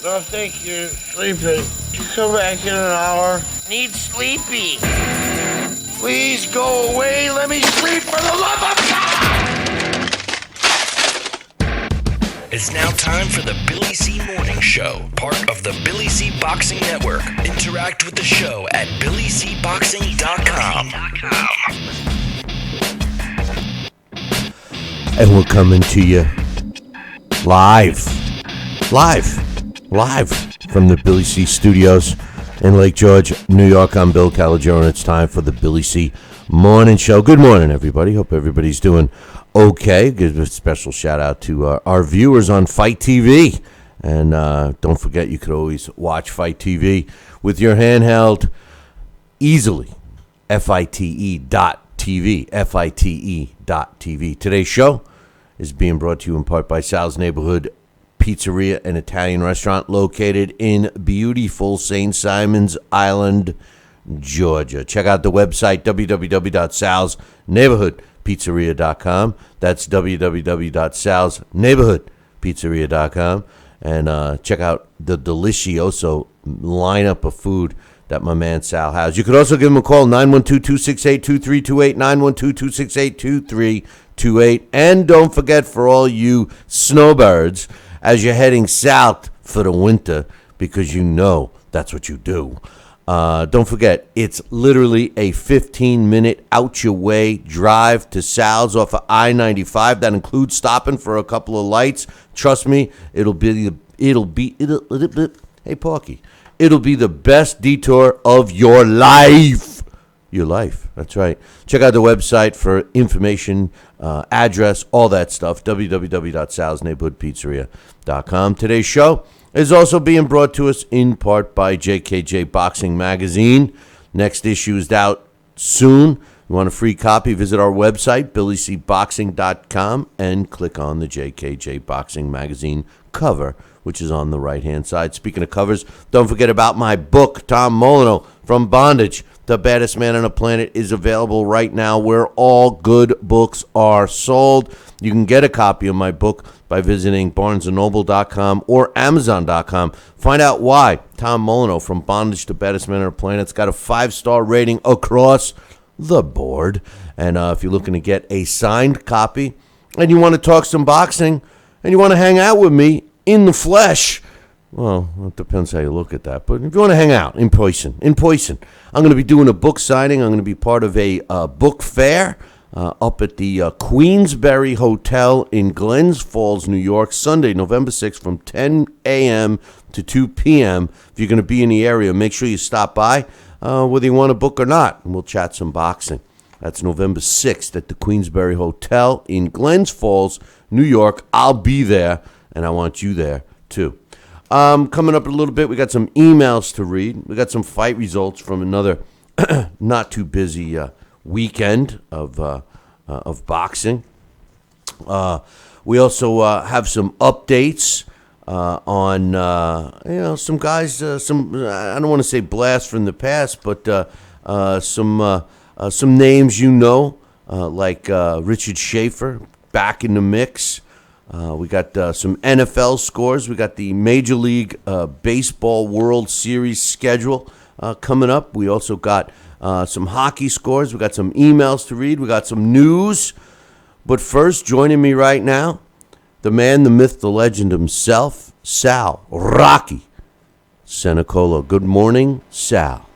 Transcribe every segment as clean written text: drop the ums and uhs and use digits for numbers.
don't think you're sleeping. You come back in an hour. Need sleepy. Please go away. Let me sleep for the love of God! It's now time for the Billy C. Morning Show, part of the Billy C. Boxing Network. Interact with the show at BillyCBoxing.com. And we're coming to you live from the Billy C. Studios in Lake George, New York. I'm Bill Calogero, and it's time for the Billy C. Morning Show. Good morning, everybody. Hope everybody's doing okay. Give a special shout out to our viewers on Fight TV. And don't forget, you could always watch Fight TV with your handheld easily. FITE.TV. FITE.TV. Today's show is being brought to you in part by Sal's Neighborhood Pizzeria, an Italian restaurant located in beautiful St. Simons Island, Georgia. Check out the website, www.salsneighborhoodpizzeria.com. That's www.salsneighborhoodpizzeria.com. And check out the delicioso lineup of food that my man Sal has. You could also give him a call, 912-268-2328, 912-268-2328. And don't forget, for all you snowbirds, as you're heading south for the winter, because you know that's what you do, don't forget, it's literally a 15-minute out-your-way drive to Sal's off of I-95. That includes stopping for a couple of lights. Trust me, it'll be hey, Porky. It'll be the best detour of your life. Your life. That's right. Check out the website for information, address, all that stuff. www.salsneighborhoodpizzeria.com. Today's show is also being brought to us in part by JKJ Boxing Magazine. Next issue is out soon. You want a free copy? Visit our website, BillyCBoxing.com, and click on the JKJ Boxing Magazine cover, which is on the right-hand side. Speaking of covers, don't forget about my book, Tom Molyneux, From Bondage, The Baddest Man on the Planet, is available right now where all good books are sold. You can get a copy of my book by visiting BarnesandNoble.com or Amazon.com. Find out why Tom Molyneux, From Bondage, The Baddest Man on the Planet, it's got a 5-star rating across the board. And if you're looking to get a signed copy and you want to talk some boxing and you want to hang out with me in the flesh, well, it depends how you look at that. But if you want to hang out in person, I'm going to be doing a book signing. I'm going to be part of a book fair up at the Queensberry Hotel in Glens Falls, New York, Sunday, November 6th from 10 a.m. to 2 p.m. If you're going to be in the area, make sure you stop by, whether you want a book or not, and we'll chat some boxing. That's November 6th at the Queensberry Hotel in Glens Falls, New York. I'll be there, and I want you there, too. Coming up in a little bit, we got some emails to read. We got some fight results from another not too busy weekend of boxing. We also have some updates on some guys. Some I don't want to say blast from the past, but some names like Richard Schaefer back in the mix. We got some NFL scores. We got the Major League Baseball World Series schedule coming up. We also got some hockey scores. We got some emails to read. We got some news. But first, joining me right now, the man, the myth, the legend himself, Sal Rocky Senecolo. Good morning, Sal.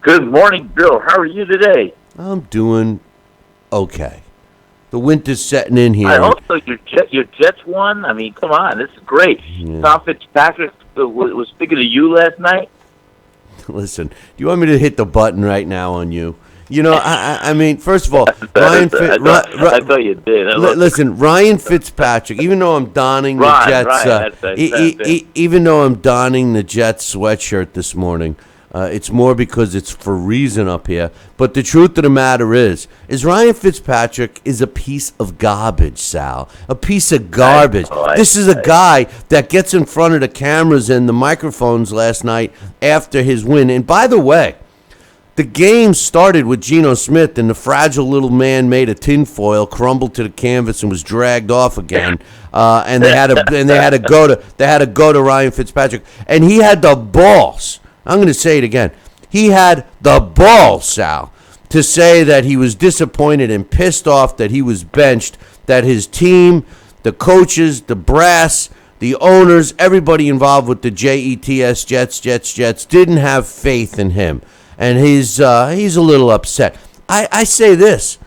Good morning, Bill. How are you today? I'm doing okay. The winter's setting in here. I hope so. Your Jets won. I mean, come on, this is great. Yeah. Tom Fitzpatrick was thinking of you last night. Listen, do you want me to hit the button right now on you? You know, I mean, first of all, I thought you did. Listen, Ryan Fitzpatrick. Even though I'm donning the Jets, even though I'm donning the Jets sweatshirt this morning, it's more because it's for reason up here. But the truth of the matter is Ryan Fitzpatrick is a piece of garbage, Sal. A piece of garbage. This is a guy that gets in front of the cameras and the microphones last night after his win. And by the way, The game started with Geno Smith, and the fragile little man made a tinfoil, crumbled to the canvas, and was dragged off again. And they had to go to Ryan Fitzpatrick, and he had the balls. I'm going to say it again. He had the balls, Sal, to say that he was disappointed and pissed off that he was benched, that his team, the coaches, the brass, the owners, everybody involved with the Jets didn't have faith in him. And he's a little upset. I say this,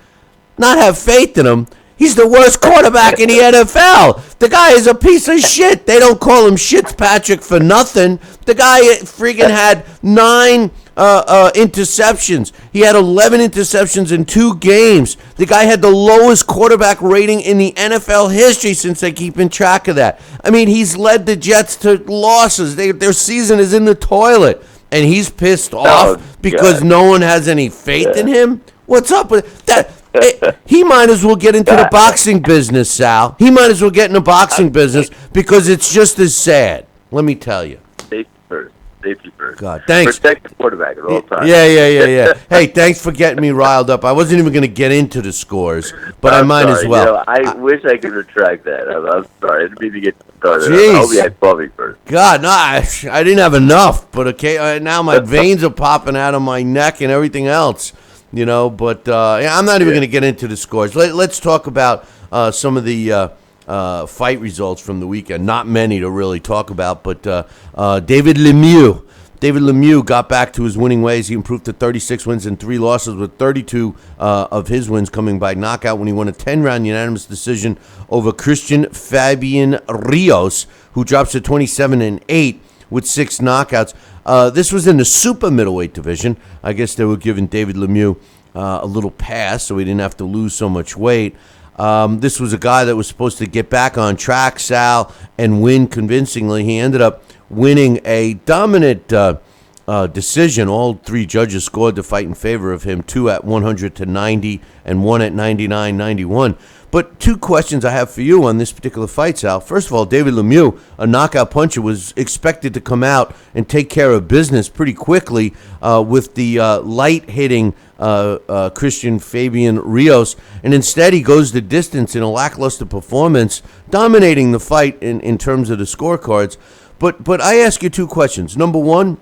not have faith in him. He's the worst quarterback in the NFL. The guy is a piece of shit. They don't call him Fitzpatrick for nothing. The guy freaking had 9 interceptions. He had 11 interceptions in 2 games. The guy had the lowest quarterback rating in the NFL history since they're keeping track of that. I mean, he's led the Jets to losses. Their season is in the toilet. And he's pissed off because no one has any faith in him? What's up with that? He might as well get into the boxing business, Sal. He might as well get in the boxing business because it's just as sad. Let me tell you. Safety first. God, thanks. Protect the quarterback at all times. Yeah. Hey, thanks for getting me riled up. I wasn't even going to get into the scores, but I might as well. You know, I wish I could retract that. I'm sorry. I didn't mean to get started. Jeez. I hope you had coffee first. God, no, I didn't have enough, but okay, now my veins are popping out of my neck and everything else, you know, but I'm not even going to get into the scores. Let's talk about some of the fight results from the weekend. Not many to really talk about, but David Lemieux. David Lemieux got back to his winning ways. He improved to 36 wins and 3 losses, with 32 of his wins coming by knockout when he won a 10-round unanimous decision over Christian Fabian Rios, who drops to 27-8 with 6 knockouts. This was in the super middleweight division. I guess they were giving David Lemieux a little pass so he didn't have to lose so much weight. This was a guy that was supposed to get back on track, Sal, and win convincingly. He ended up winning a dominant decision. All 3 judges scored the fight in favor of him, 2 at 100-90 and 1 at 99-91. But 2 questions I have for you on this particular fight, Sal. First of all, David Lemieux, a knockout puncher, was expected to come out and take care of business pretty quickly with the light-hitting Christian Fabian Rios, and instead he goes the distance in a lackluster performance, dominating the fight in terms of the scorecards. But I ask you 2 questions. Number 1,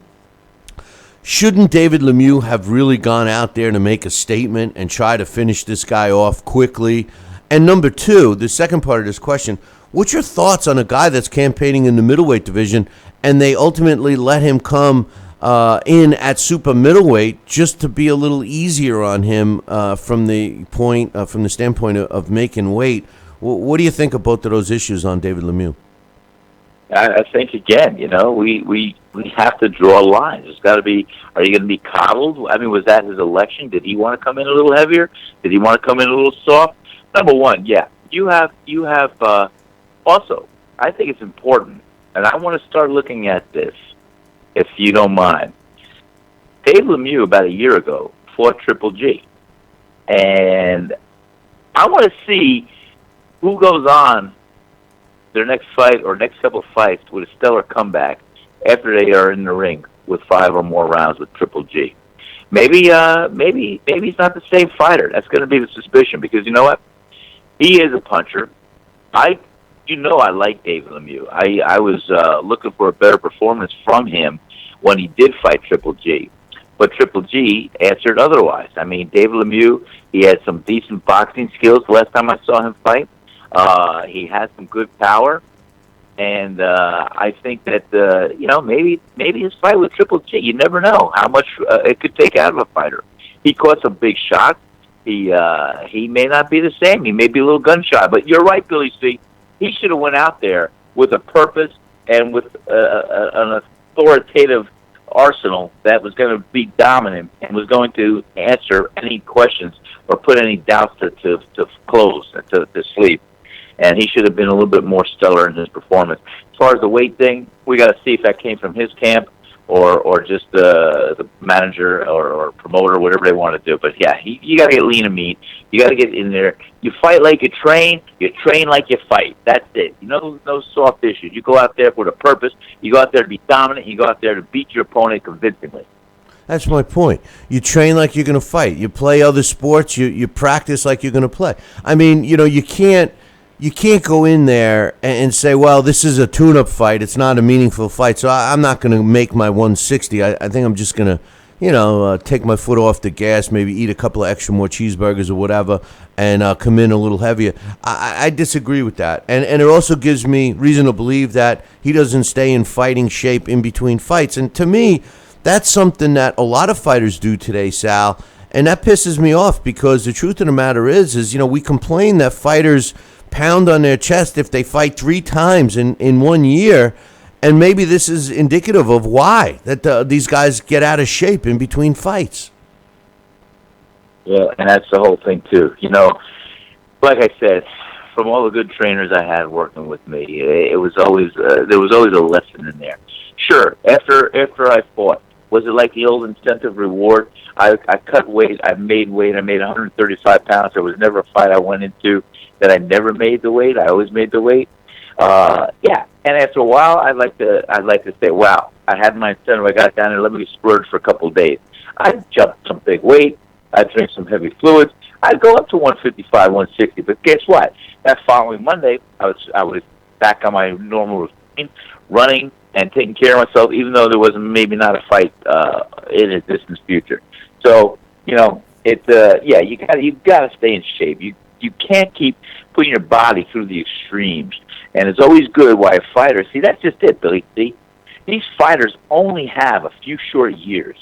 shouldn't David Lemieux have really gone out there to make a statement and try to finish this guy off quickly? And number 2, the second part of this question, what's your thoughts on a guy that's campaigning in the middleweight division and they ultimately let him come in at super middleweight just to be a little easier on him from the standpoint of making weight? What do you think of both of those issues on David Lemieux? I think, again, you know, we have to draw lines. It's got to be, are you going to be coddled? I mean, was that his election? Did he want to come in a little heavier? Did he want to come in a little soft? Number 1, yeah. You have also, I think it's important, and I want to start looking at this, if you don't mind. Dave Lemieux, about a year ago, fought Triple G. And I want to see who goes on their next fight or next couple of fights with a stellar comeback after they are in the ring with 5 or more rounds with Triple G. Maybe he's not the same fighter. That's going to be the suspicion, because you know what? He is a puncher. I like David Lemieux. I was looking for a better performance from him when he did fight Triple G. But Triple G answered otherwise. I mean, David Lemieux, he had some decent boxing skills the last time I saw him fight. He had some good power. And I think that, maybe his fight with Triple G, you never know how much it could take out of a fighter. He caught some big shots. He may not be the same. He may be a little gun-shy. But you're right, Billy C. He should have went out there with a purpose and with an authoritative arsenal that was going to be dominant and was going to answer any questions or put any doubts to close, to sleep. And he should have been a little bit more stellar in his performance. As far as the weight thing, we got to see if that came from his camp or just the manager or promoter, whatever they want to do. But yeah, you got to get lean and mean. You got to get in there. You fight like you train like you fight. That's it. No soft issues. You go out there with a purpose. You go out there to be dominant. You go out there to beat your opponent convincingly. That's my point. You train like you're going to fight. You play other sports. You practice like you're going to play. I mean, you can't go in there and say, well, this is a tune-up fight. It's not a meaningful fight, so I'm not going to make my 160. I think I'm just going to, take my foot off the gas, maybe eat a couple of extra more cheeseburgers or whatever, and come in a little heavier. I disagree with that. And it also gives me reason to believe that he doesn't stay in fighting shape in between fights. And to me, that's something that a lot of fighters do today, Sal, and that pisses me off because the truth of the matter is we complain that fighters pound on their chest if they fight 3 times in 1 year, and maybe this is indicative of why that these guys get out of shape in between fights. Yeah, and that's the whole thing too. Like I said, from all the good trainers I had working with me, it was always there was always a lesson in there. Sure, after I fought, was it like the old incentive reward? I cut weight, I made weight, I made 135 pounds. There was never a fight I went into that I never made the weight. I always made the weight. Yeah, and after a while, I'd like to say, wow, I had my incentive. I got down there, let me splurge for a couple of days. I'd jump some big weight. I'd drink some heavy fluids. I'd go up to 155, 160. But guess what? That following Monday, I was back on my normal routine, running and taking care of myself, even though there was maybe not a fight in a distant future. So you gotta stay in shape. You can't keep putting your body through the extremes. And it's always good why a fighter, see, that's just it, Billy. See, these fighters only have a few short years.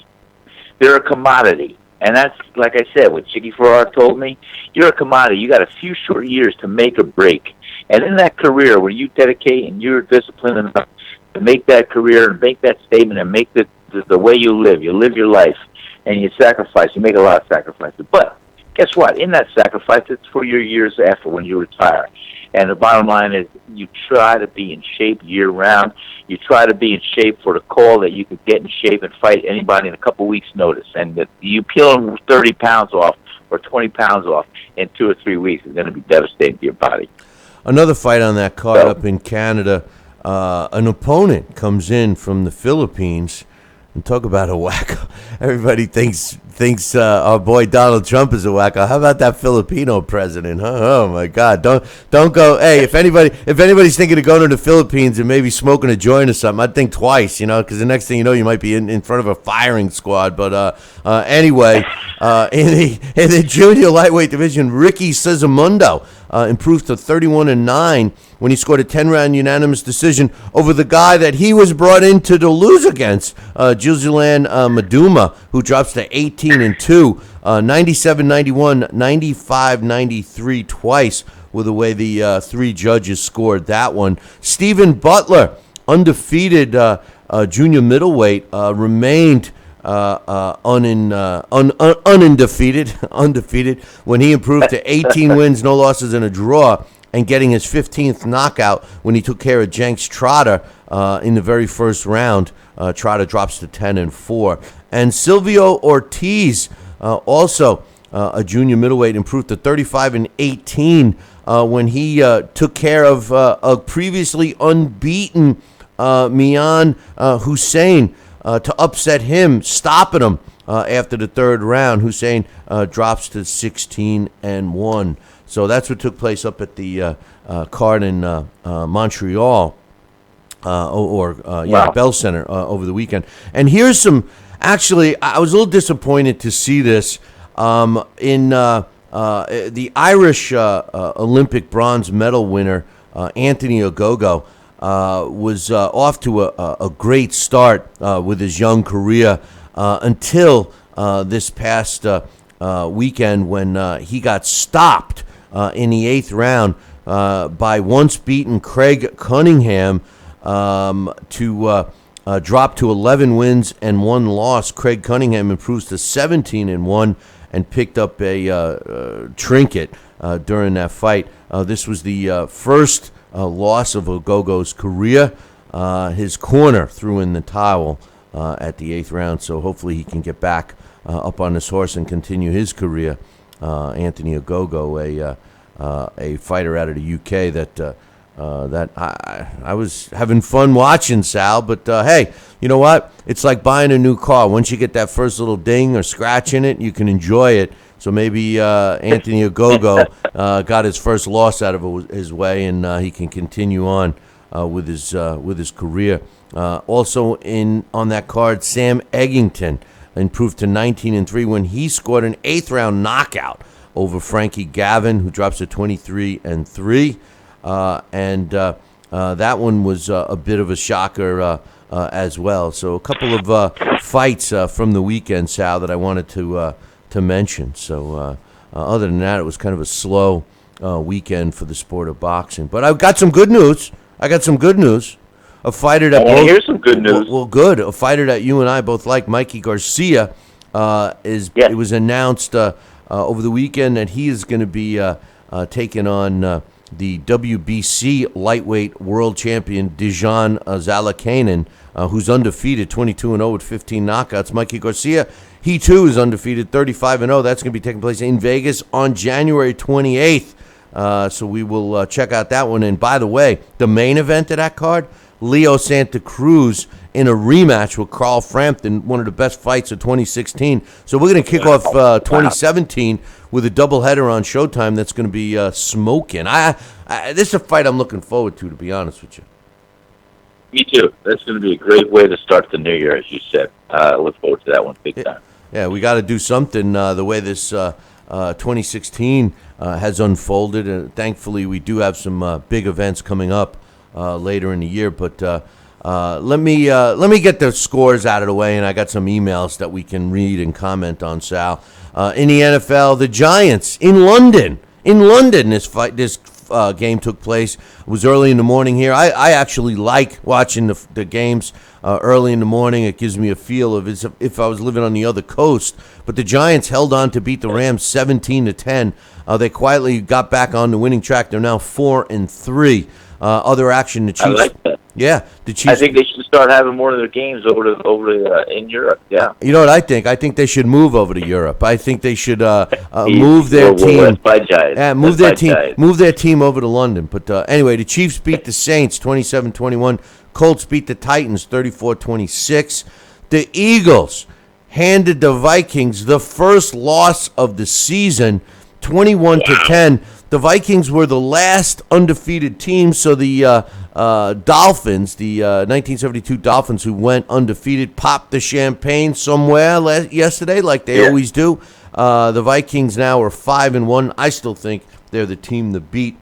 They're a commodity. And that's, like I said, what Chicky Farrar told me, you're a commodity. You got a few short years to make or break. And in that career where you dedicate and you're disciplined enough to make that career and make that statement and make the way you live your life, and you sacrifice, you make a lot of sacrifices. But guess what? In that sacrifice, it's for your years after when you retire. And the bottom line is you try to be in shape year-round. You try to be in shape for the call that you could get in shape and fight anybody in a couple weeks' notice. And that you peel 30 pounds off or 20 pounds off in 2 or 3 weeks is going to be devastating to your body. Another fight on that card up in Canada, an opponent comes in from the Philippines. And talk about a wacko. Everybody thinks our boy Donald Trump is a wacko. How about that Filipino president? Huh? Oh my God! Don't go. Hey, if anybody's thinking of going to the Philippines and maybe smoking a joint or something, I'd think twice. Because the next thing you know, you might be in front of a firing squad. But anyway, in the junior lightweight division, Ricky Cesamundo improved to 31-9 when he scored a 10-round unanimous decision over the guy that he was brought in to lose against, Gillian Maduma, who drops to 18-2, 97-91, 95-93 twice, with the way the 3 judges scored that one. Stephen Butler, undefeated junior middleweight, remained undefeated when he improved to 18 wins, no losses, and a draw, and getting his 15th knockout when he took care of Jenks Trotter in the very first round. Trotter drops to 10-4. And Silvio Ortiz, also a junior middleweight, improved to 35-18 when he took care of a previously unbeaten Mian Hussein to upset him, stopping him after the 3rd round. Hussein drops to 16-1. So that's what took place up at the card in Montreal, Wow. Bell Center over the weekend. And here's some. Actually, I was a little disappointed to see this in the Irish Olympic bronze medal winner Anthony Ogogo. Was off to a great start with his young career until this past weekend when he got stopped in the 8th round by once beaten Craig Cunningham to drop to 11 wins and 1 loss. Craig Cunningham improves to 17-1 and picked up a trinket during that fight. This was the first loss of Ogogo's career. His corner threw in the towel at the 8th round, so hopefully he can get back up on his horse and continue his career. Anthony Ogogo, a fighter out of the UK that that I was having fun watching, Sal. But hey, you know what? It's like buying a new car. Once you get that first little ding or scratch in it, you can enjoy it. So maybe Anthony Ogogo got his first loss out of his way, and he can continue on with his career. Also on that card, Sam Eggington improved to 19-3 when he scored an 8th-round knockout over Frankie Gavin, who drops to 23-3. That one was a bit of a shocker as well. So a couple of fights from the weekend, Sal, that I wanted to mention. So other than that, it was kind of a slow weekend for the sport of boxing. But I've got some good news. A fighter that here's some good news. Well, good. A fighter that you and I both like, Mikey Garcia, It was announced over the weekend that he is going to be taking on the WBC lightweight world champion Dejan Zalakainen, who's undefeated, 22-0 with 15 knockouts. Mikey Garcia, he too is undefeated, 35-0. That's going to be taking place in Vegas on January 28th. So we will check out that one. And by the way, the main event of that card, Leo Santa Cruz in a rematch with Carl Frampton, one of the best fights of 2016. So we're going to kick off 2017 with a doubleheader on Showtime that's going to be smoking. This is a fight I'm looking forward to be honest with you. Me too. That's going to be a great way to start the new year, as you said. I look forward to that one big time. Yeah, we got to do something the way this 2016 has unfolded. And thankfully, we do have some big events coming up later in the year. But let me get the scores out of the way, and I got some emails that we can read and comment on, Sal. In the NFL, the Giants in London. This game took place. It was early in the morning here. I actually like watching the games early in the morning. It gives me a feel of as if I was living on the other coast. But the Giants held on to beat the Rams 17-10. They quietly got back on the winning track. They're now 4-3. Other action, the Chiefs. I like that. Yeah, the Chiefs. I think they should start having more of their games over in Europe. Yeah. You know what I think? I think they should move over to Europe. I think they should move their team. Move their team over to London. But anyway, the Chiefs beat the Saints 27-21. Colts beat the Titans 34-26. The Eagles handed the Vikings the first loss of the season, 21-10. The Vikings were the last undefeated team, so the Dolphins, the 1972 Dolphins, who went undefeated, popped the champagne somewhere yesterday, like they always do. The Vikings now are 5-1. I still think they're the team to beat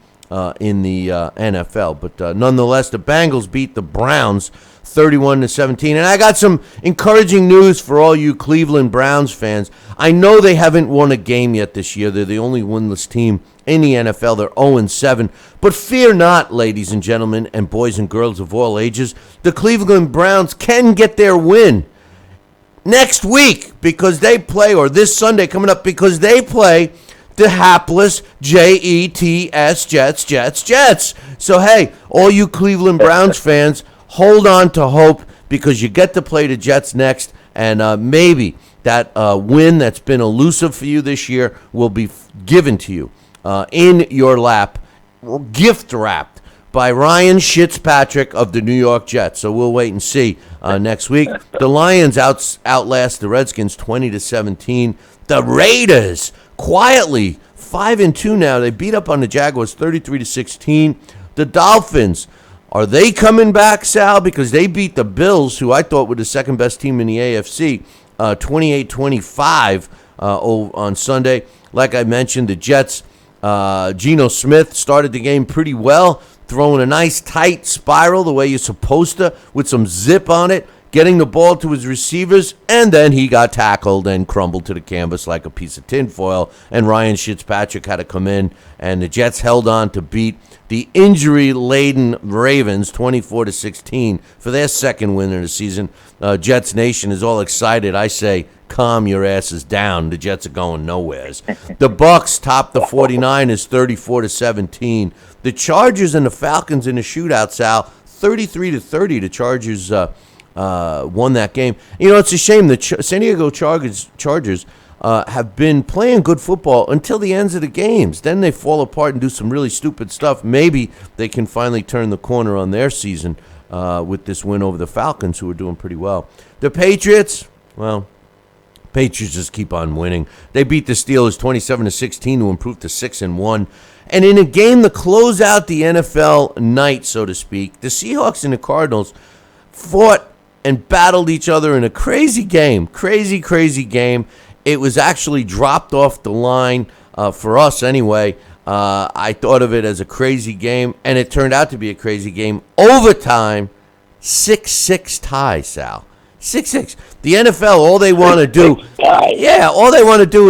in the NFL, but nonetheless, the Bengals beat the Browns 31-17. And I got some encouraging news for all you Cleveland Browns fans. I know they haven't won a game yet this year. They're the only winless team in the NFL. They're 0-7. But fear not, ladies and gentlemen, and boys and girls of all ages. The Cleveland Browns can get their win next week because they play, or this Sunday coming up, because they play the hapless Jets, Jets. So, hey, all you Cleveland Browns fans, hold on to hope because you get to play the Jets next, and maybe that win that's been elusive for you this year will be given to you in your lap, gift wrapped by Ryan Fitzpatrick of the New York Jets. So we'll wait and see next week. The Lions outlast the Redskins 20-17. The Raiders quietly 5-2 now. They beat up on the Jaguars 33-16. The Dolphins, are they coming back, Sal? Because they beat the Bills, who I thought were the second best team in the AFC, 28-25 on Sunday. Like I mentioned, the Jets, Geno Smith started the game pretty well, throwing a nice tight spiral the way you're supposed to with some zip on it, getting the ball to his receivers, and then he got tackled and crumbled to the canvas like a piece of tinfoil, and Ryan Fitzpatrick had to come in, and the Jets held on to beat the injury-laden Ravens 24-16 for their second win of the season. Jets Nation is all excited. I say, calm your asses down. The Jets are going nowheres. The Bucs topped the 49ers 34-17. The Chargers and the Falcons in the shootout, Sal, 33-30. The Chargers won that game. You know, it's a shame. The San Diego Chargers have been playing good football until the ends of the games. Then they fall apart and do some really stupid stuff. Maybe they can finally turn the corner on their season with this win over the Falcons, who are doing pretty well. The Patriots, well, Patriots just keep on winning. They beat the Steelers 27-16 to improve to 6-1. And in a game to close out the NFL night, so to speak, the Seahawks and the Cardinals fought and battled each other in a crazy game. Crazy game. It was actually dropped off the line for us anyway. I thought of it as a crazy game, and it turned out to be a crazy game. Overtime, 6-6 tie, Sal. 6-6. The NFL, all they want to do,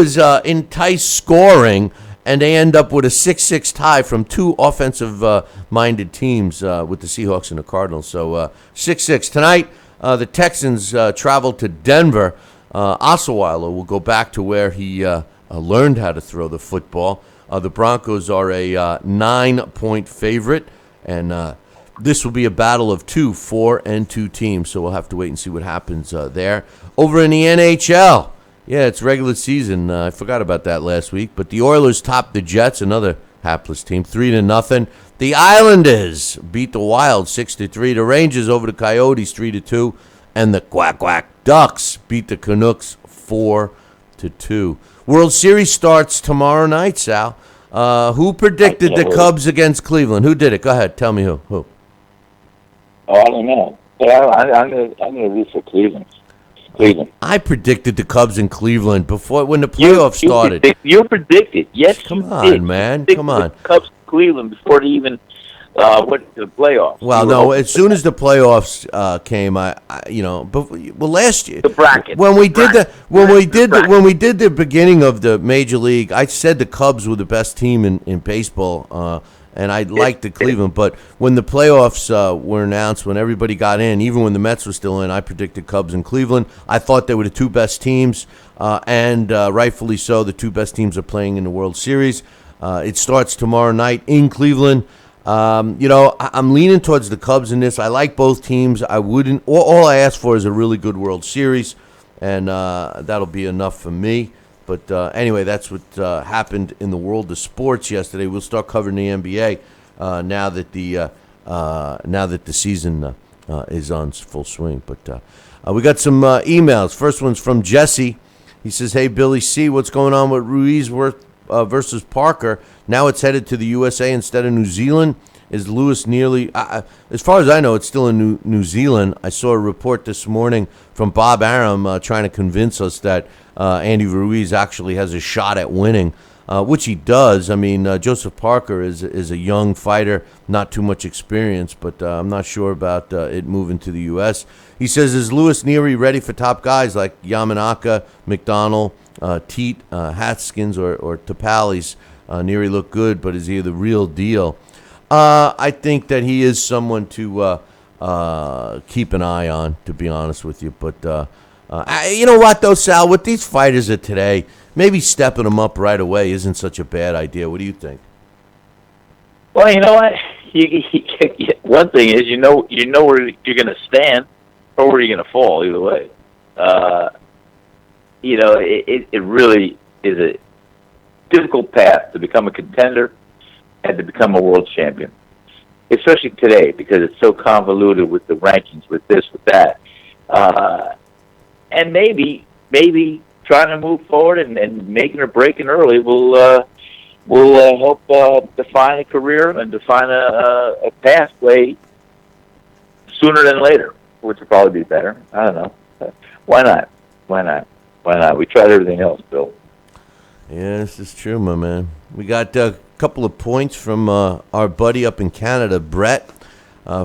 is entice scoring, and they end up with a 6-6 tie from two offensive-minded teams with the Seahawks and the Cardinals. So 6-6. Tonight, the Texans travel to Denver. Osweiler will go back to where he learned how to throw the football. The Broncos are a 9-point favorite, and this will be a battle of 4-2 teams, so we'll have to wait and see what happens there. Over in the NHL, yeah, it's regular season. I forgot about that last week, but the Oilers topped the Jets, another hapless team, 3-0. The Islanders beat the Wild 6-3. The Rangers over the Coyotes 3-2, and the Quack Quack Ducks beat the Canucks 4-2. World Series starts tomorrow night, Sal. Who predicted the Cubs against Cleveland? Who did it? Go ahead. Tell me who. Oh, I don't know. Yeah, I'm gonna root for Cleveland. I predicted the Cubs in Cleveland before when the playoffs started. You predicted. Yes, come on, man. Come on. Cubs Cleveland before they even went to the playoffs. Well, no. As soon as the playoffs came, last year the bracket when we did the beginning of the major league, I said the Cubs were the best team in baseball. And I liked the Cleveland, but when the playoffs were announced, when everybody got in, even when the Mets were still in, I predicted Cubs and Cleveland. I thought they were the two best teams, and rightfully so. The two best teams are playing in the World Series. It starts tomorrow night in Cleveland. I'm leaning towards the Cubs in this. I like both teams. I wouldn't. All I ask for is a really good World Series, and that'll be enough for me. But anyway, that's what happened in the world of sports yesterday. We'll start covering the NBA now that the season is on full swing. But we got some emails. First one's from Jesse. He says, "Hey Billy C, what's going on with Ruiz versus Parker? Now it's headed to the USA instead of New Zealand. Is Lewis nearly? As far as I know, it's still in New Zealand. I saw a report this morning from Bob Arum trying to convince us that Andy Ruiz actually has a shot at winning, which he does. I mean, Joseph Parker is a young fighter, not too much experience, but I'm not sure about it moving to the U.S. He says, is Lewis Neary ready for top guys like Yamanaka, McDonald, Teat, Haskins, or Tapales? Neary looked good, but is he the real deal? I think that he is someone to keep an eye on, to be honest with you. But you know what, though, Sal? With these fighters of today, maybe stepping them up right away isn't such a bad idea. What do you think? Well, you know what? One thing is, you know where you're going to stand or where you're going to fall. Either way, it really is a difficult path to become a contender and to become a world champion, especially today because it's so convoluted with the rankings, with this, with that, and maybe trying to move forward and making or breaking early will help define a career and define a pathway sooner than later, which would probably be better. I don't know. Why not? We tried everything else, Bill. Yeah, this is true, my man. We got couple of points from our buddy up in Canada, Brett.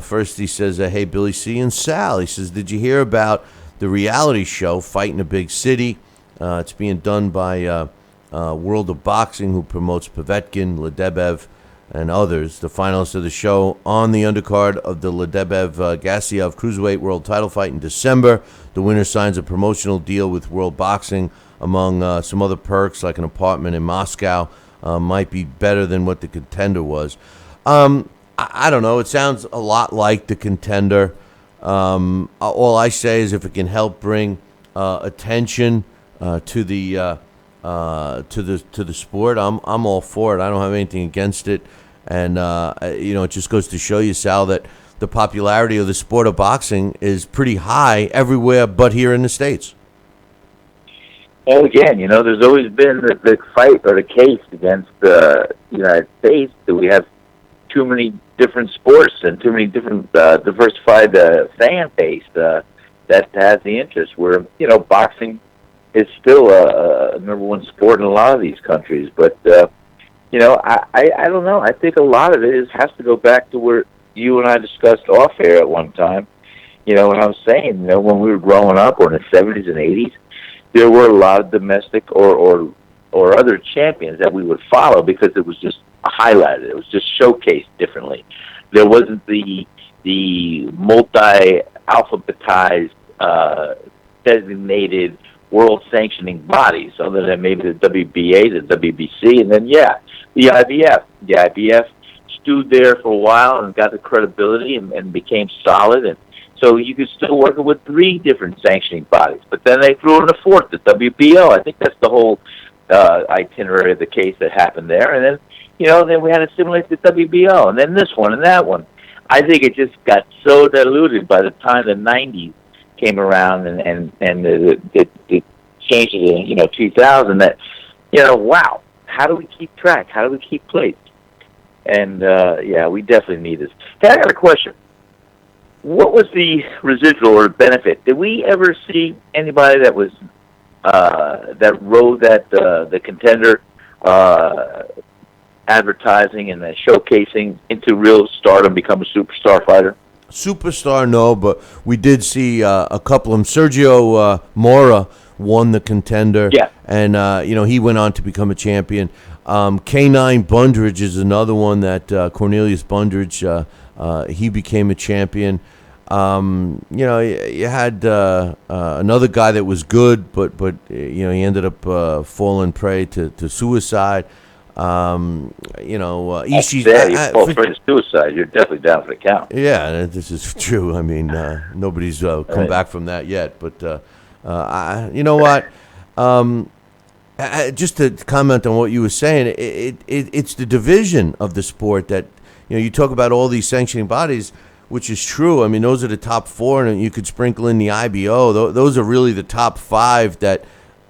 First, he says, hey, Billy C. and Sal. He says, did you hear about the reality show, Fight in a Big City? It's being done by World of Boxing, who promotes Povetkin, Ledebev, and others. The finalists of the show on the undercard of the Ledebev-Gassiev Cruiserweight World title fight in December. The winner signs a promotional deal with World Boxing, among some other perks like an apartment in Moscow. Might be better than what the Contender was. I don't know. It sounds a lot like the Contender. All I say is if it can help bring attention to the to the sport, I'm all for it. I don't have anything against it, and it just goes to show you, Sal, that the popularity of the sport of boxing is pretty high everywhere but here in the States. Well, again, there's always been the fight or the case against the United States that we have too many different sports and too many different diversified fan base that has the interest. Where boxing is still a number one sport in a lot of these countries, but I don't know. I think a lot of it has to go back to where you and I discussed off air at one time. When I was saying, when we were growing up, or in the 70s and 80s. There were a lot of domestic or other champions that we would follow because it was just highlighted. It was just showcased differently. There wasn't the multi-alphabetized, designated world sanctioning bodies, other than maybe the WBA, the WBC, and then, the IBF. The IBF stewed there for a while and got the credibility and became solid, and so you could still work with 3 different sanctioning bodies. But then they threw in a 4th, the WBO. I think that's the whole itinerary of the case that happened there. And then, then we had to assimilate the WBO, and then this one and that one. I think it just got so diluted by the time the 90s came around and it changed in 2000 that, wow, how do we keep track? How do we keep place? And, we definitely need this. Hey, I got a question. What was the residual or benefit? Did we ever see anybody that was that rode that the Contender advertising and showcasing into real stardom, become a superstar fighter? Superstar, no, but we did see a couple of them. Sergio Mora won the Contender, and he went on to become a champion. K9 Bundridge is another one that Cornelius Bundridge. He became a champion. You had another guy that was good, but he ended up falling prey to suicide. Ishii. You fall prey to suicide. You're definitely down for the count. Yeah, this is true. I mean, nobody's come back from that yet. But you know what? Just to comment on what you were saying, it's the division of the sport that. You talk about all these sanctioning bodies, which is true. I mean, those are the top 4, and you could sprinkle in the IBO. Those are really the top 5 that,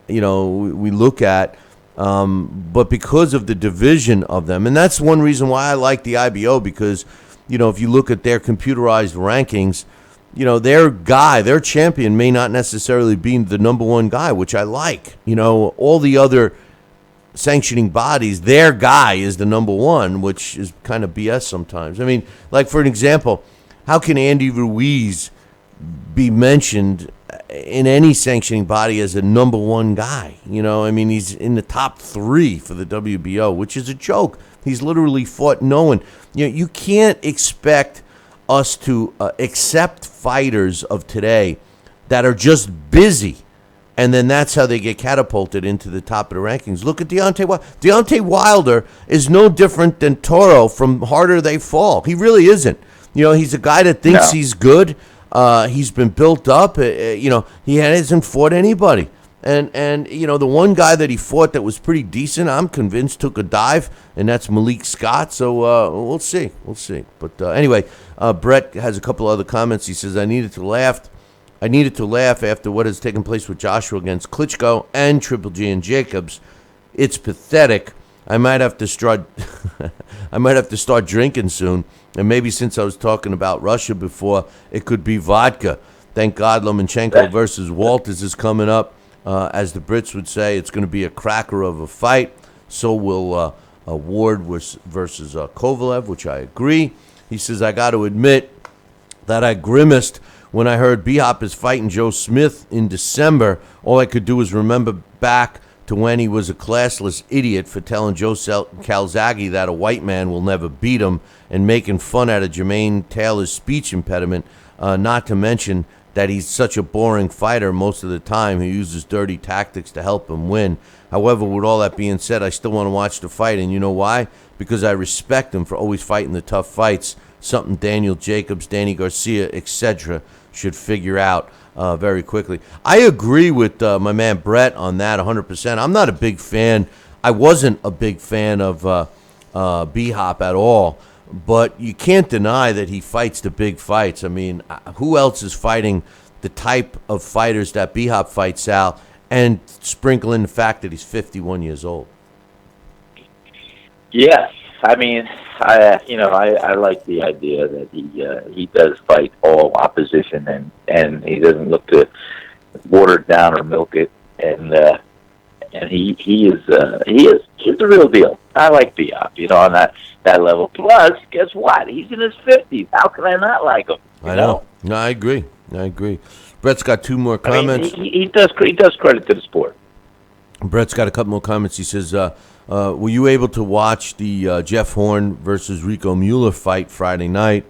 we look at. But because of the division of them, and that's one reason why I like the IBO, because, if you look at their computerized rankings, their champion may not necessarily be the number 1 guy, which I like. All the other sanctioning bodies, their guy is the number 1, which is kind of BS sometimes. I mean, like for an example, how can Andy Ruiz be mentioned in any sanctioning body as a number 1 guy? I mean, he's in the top 3 for the WBO, which is a joke. He's literally fought no one. You can't expect us to accept fighters of today that are just busy. And then that's how they get catapulted into the top of the rankings. Look at Deontay Wilder. Deontay Wilder is no different than Toro from Harder They Fall. He really isn't. He's a guy that thinks he's good. He's been built up. He hasn't fought anybody. And the one guy that he fought that was pretty decent, I'm convinced, took a dive, and that's Malik Scott. So we'll see. But anyway, Brett has a couple other comments. He says, I needed to laugh after what has taken place with Joshua against Klitschko and Triple G and Jacobs. It's pathetic. I might have to start drinking soon. And maybe since I was talking about Russia before, it could be vodka. Thank God Lomachenko versus Walters is coming up. As the Brits would say, it's going to be a cracker of a fight. So will Ward versus Kovalev, which I agree. He says, I got to admit that I grimaced when I heard B-Hop is fighting Joe Smith in December. All I could do was remember back to when he was a classless idiot for telling Joe Calzaghe that a white man will never beat him and making fun out of Jermaine Taylor's speech impediment, not to mention that he's such a boring fighter most of the time. He uses dirty tactics to help him win. However, with all that being said, I still want to watch the fight, and you know why? because I respect him for always fighting the tough fights, something Daniel Jacobs, Danny Garcia, etc. should figure out very quickly. I agree with my man Brett on that 100%. I'm not a big fan. I wasn't a big fan of B-Hop at all, but you can't deny that he fights the big fights. I mean, who else is fighting the type of fighters that B-Hop fights, Sal, and sprinkle in the fact that he's 51 years old? Yes, I mean, I like the idea that he does fight all opposition, and he doesn't look to water it down or milk it, and he's the real deal. I like B-Hop, on that level. Plus, guess what? He's in his 50s. How can I not like him? I know. No, I agree. Brett's got two more comments. I mean, he does credit to the sport. Brett's got a couple more comments. He says, were you able to watch the Jeff Horn versus Rico Mueller fight Friday night?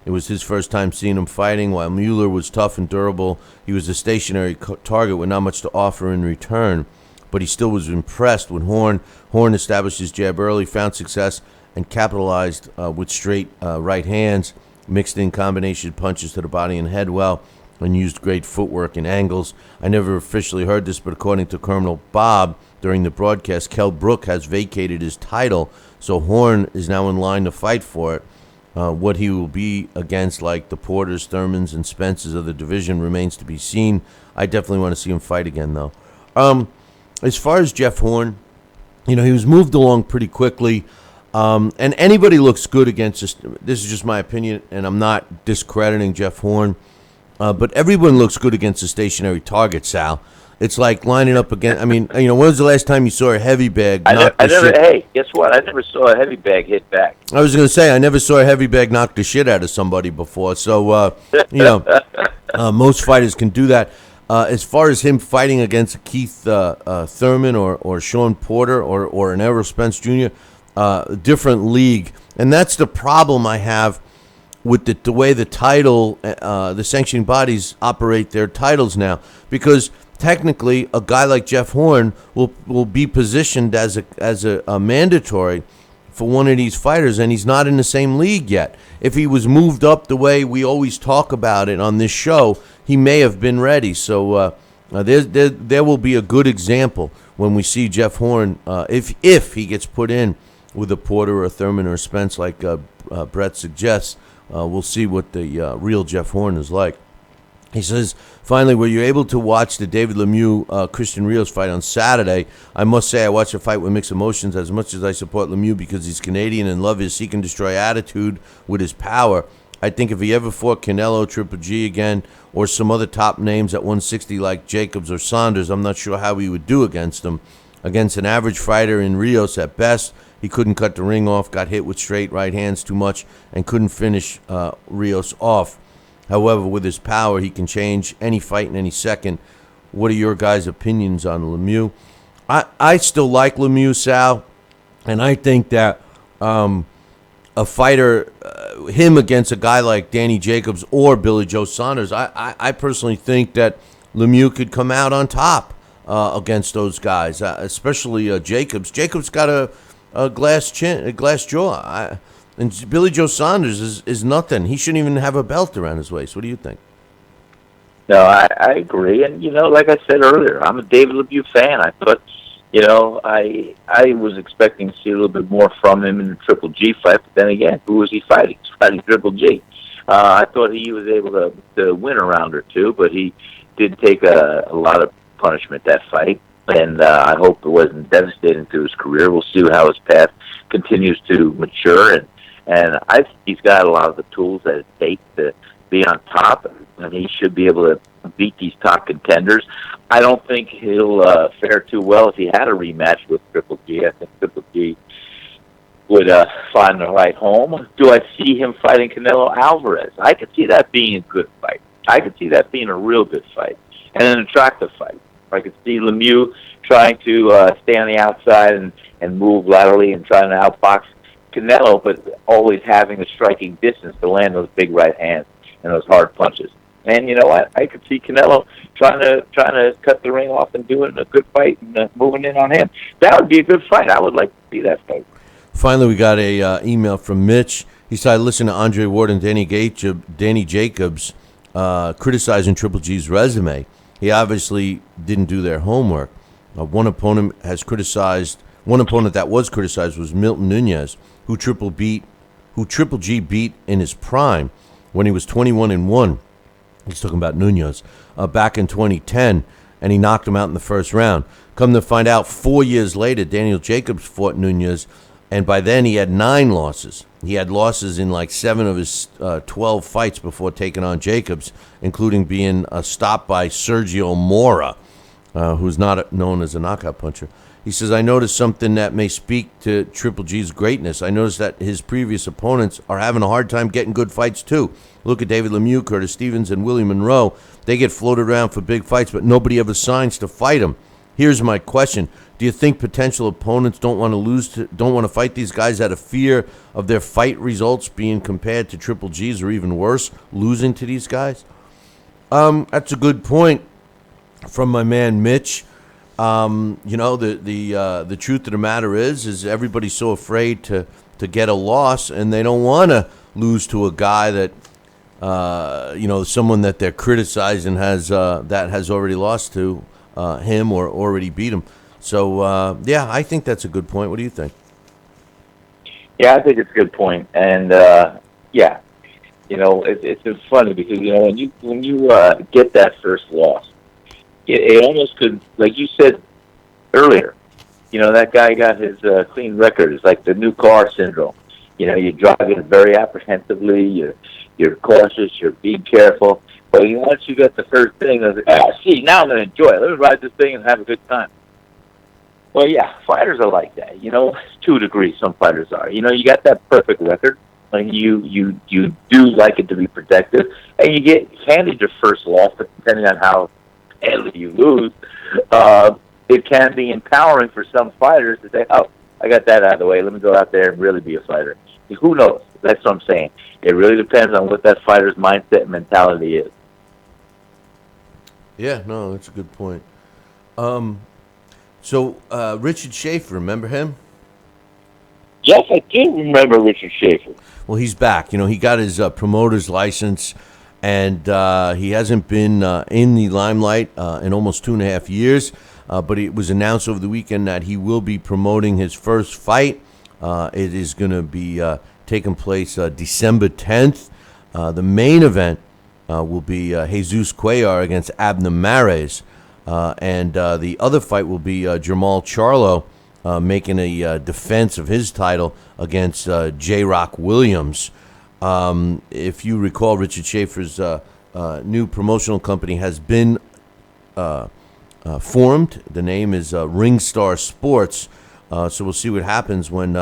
It was his first time seeing him fighting. While Mueller was tough and durable, he was a stationary target with not much to offer in return. But he still was impressed when Horn established his jab early, found success, and capitalized with straight right hands, mixed in combination punches to the body and head well, and used great footwork and angles. I never officially heard this, but according to Colonel Bob, during the broadcast, Kell Brook has vacated his title, so Horn is now in line to fight for it. What he will be against, like the Porters, Thurmans, and Spencers of the division, remains to be seen. I definitely want to see him fight again, though. As far as Jeff Horn, he was moved along pretty quickly, and anybody looks good against this is just my opinion, and I'm not discrediting Jeff Horn, but everyone looks good against a stationary target, Sal. It's like lining up against, when was the last time you saw a heavy bag Hey, guess what? I never saw a heavy bag hit back. I was going to say, I never saw a heavy bag knock the shit out of somebody before, so, most fighters can do that. As far as him fighting against Keith Thurman or Sean Porter or an Errol Spence Jr., different league. And that's the problem I have with the way the title, the sanctioning bodies operate their titles now. Because technically, a guy like Jeff Horn will be positioned as a mandatory for one of these fighters, and he's not in the same league yet. If he was moved up the way we always talk about it on this show, he may have been ready. So there will be a good example when we see Jeff Horn, if he gets put in with a Porter or a Thurman or a Spence like Brett suggests. We'll see what the real Jeff Horn is like. He says, finally, were you able to watch the David Lemieux Christian Rios fight on Saturday? I must say I watched the fight with mixed emotions as much as I support Lemieux because he's Canadian and love his seek and destroy attitude with his power. I think if he ever fought Canelo, Triple G again, or some other top names at 160 like Jacobs or Saunders, I'm not sure how he would do against them. Against an average fighter in Rios at best, he couldn't cut the ring off, got hit with straight right hands too much, and couldn't finish Rios off. However, with his power, he can change any fight in any second. What are your guys' opinions on Lemieux? I still like Lemieux, Sal, and I think that a fighter, him against a guy like Danny Jacobs or Billy Joe Saunders, I personally think that Lemieux could come out on top against those guys, especially Jacobs. Jacobs got a glass chin, a glass jaw. And Billy Joe Saunders is nothing. He shouldn't even have a belt around his waist. What do you think? No, I agree. And, like I said earlier, I'm a David Lemieux fan. I thought, I was expecting to see a little bit more from him in the Triple G fight. But then again, who was he fighting? He's fighting Triple G. I thought he was able to win a round or two, but he did take a lot of punishment that fight. And I hope it wasn't devastating to his career. We'll see how his path continues to mature. And I think he's got a lot of the tools that it takes to be on top, and he should be able to beat these top contenders. I don't think he'll fare too well if he had a rematch with Triple G. I think Triple G would find the right home. Do I see him fighting Canelo Alvarez? I could see that being a good fight. I could see that being a real good fight and an attractive fight. I could see Lemieux trying to stay on the outside and move laterally and trying to outbox Canelo, but always having a striking distance to land those big right hands and those hard punches. And you know what? I could see Canelo trying to cut the ring off and doing a good fight and moving in on him. That would be a good fight. I would like to see that fight. Finally, we got a email from Mitch. He said, I listened to Andre Ward and Danny Jacobs criticizing Triple G's resume. He obviously didn't do their homework. One opponent that was criticized was Milton Nunez, who Triple G beat in his prime when he was 21-1. He's talking about Nunez back in 2010, and he knocked him out in the first round. Come to find out, 4 years later, Daniel Jacobs fought Nunez, and by then he had 9 losses. He had losses in like 7 of his 12 fights before taking on Jacobs, including being stopped by Sergio Mora, who's not known as a knockout puncher. He says, I noticed something that may speak to Triple G's greatness. I noticed that his previous opponents are having a hard time getting good fights, too. Look at David Lemieux, Curtis Stevens, and Willie Monroe. They get floated around for big fights, but nobody ever signs to fight them. Here's my question. Do you think potential opponents don't want to fight these guys out of fear of their fight results being compared to Triple G's, or even worse, losing to these guys? That's a good point from my man Mitch. The truth of the matter is everybody's so afraid to get a loss, and they don't want to lose to a guy that someone that they're criticizing has already lost to him or already beat him. So I think that's a good point. What do you think? Yeah, I think it's a good point, and it's been funny because when you get that first loss. It almost could, like you said earlier, that guy got his clean record. It's like the new car syndrome. You drive it very apprehensively. You're cautious. You're being careful. But once you get the first thing, it's like, now I'm going to enjoy it. Let me ride this thing and have a good time. Well, yeah, fighters are like that. To a degree, some fighters are. You got that perfect record, and you do like it to be protected, and you get handed your first loss, but depending on how and you lose, it can be empowering for some fighters to say, oh, I got that out of the way. Let me go out there and really be a fighter. Who knows? That's what I'm saying. It really depends on what that fighter's mindset and mentality is. Yeah, no, that's a good point. So Richard Schaefer, remember him? Yes, I do remember Richard Schaefer. Well, he's back. He got his promoter's license, and he hasn't been in the limelight in almost 2.5 years. But it was announced over the weekend that he will be promoting his first fight. It is going to be taking place December 10th. The main event will be Jesus Cuellar against Abner Mares. And the other fight will be Jamal Charlo making a defense of his title against J-Rock Williams. If you recall, Richard Schaefer's new promotional company has been formed. The name is Ringstar Sports. So we'll see what happens when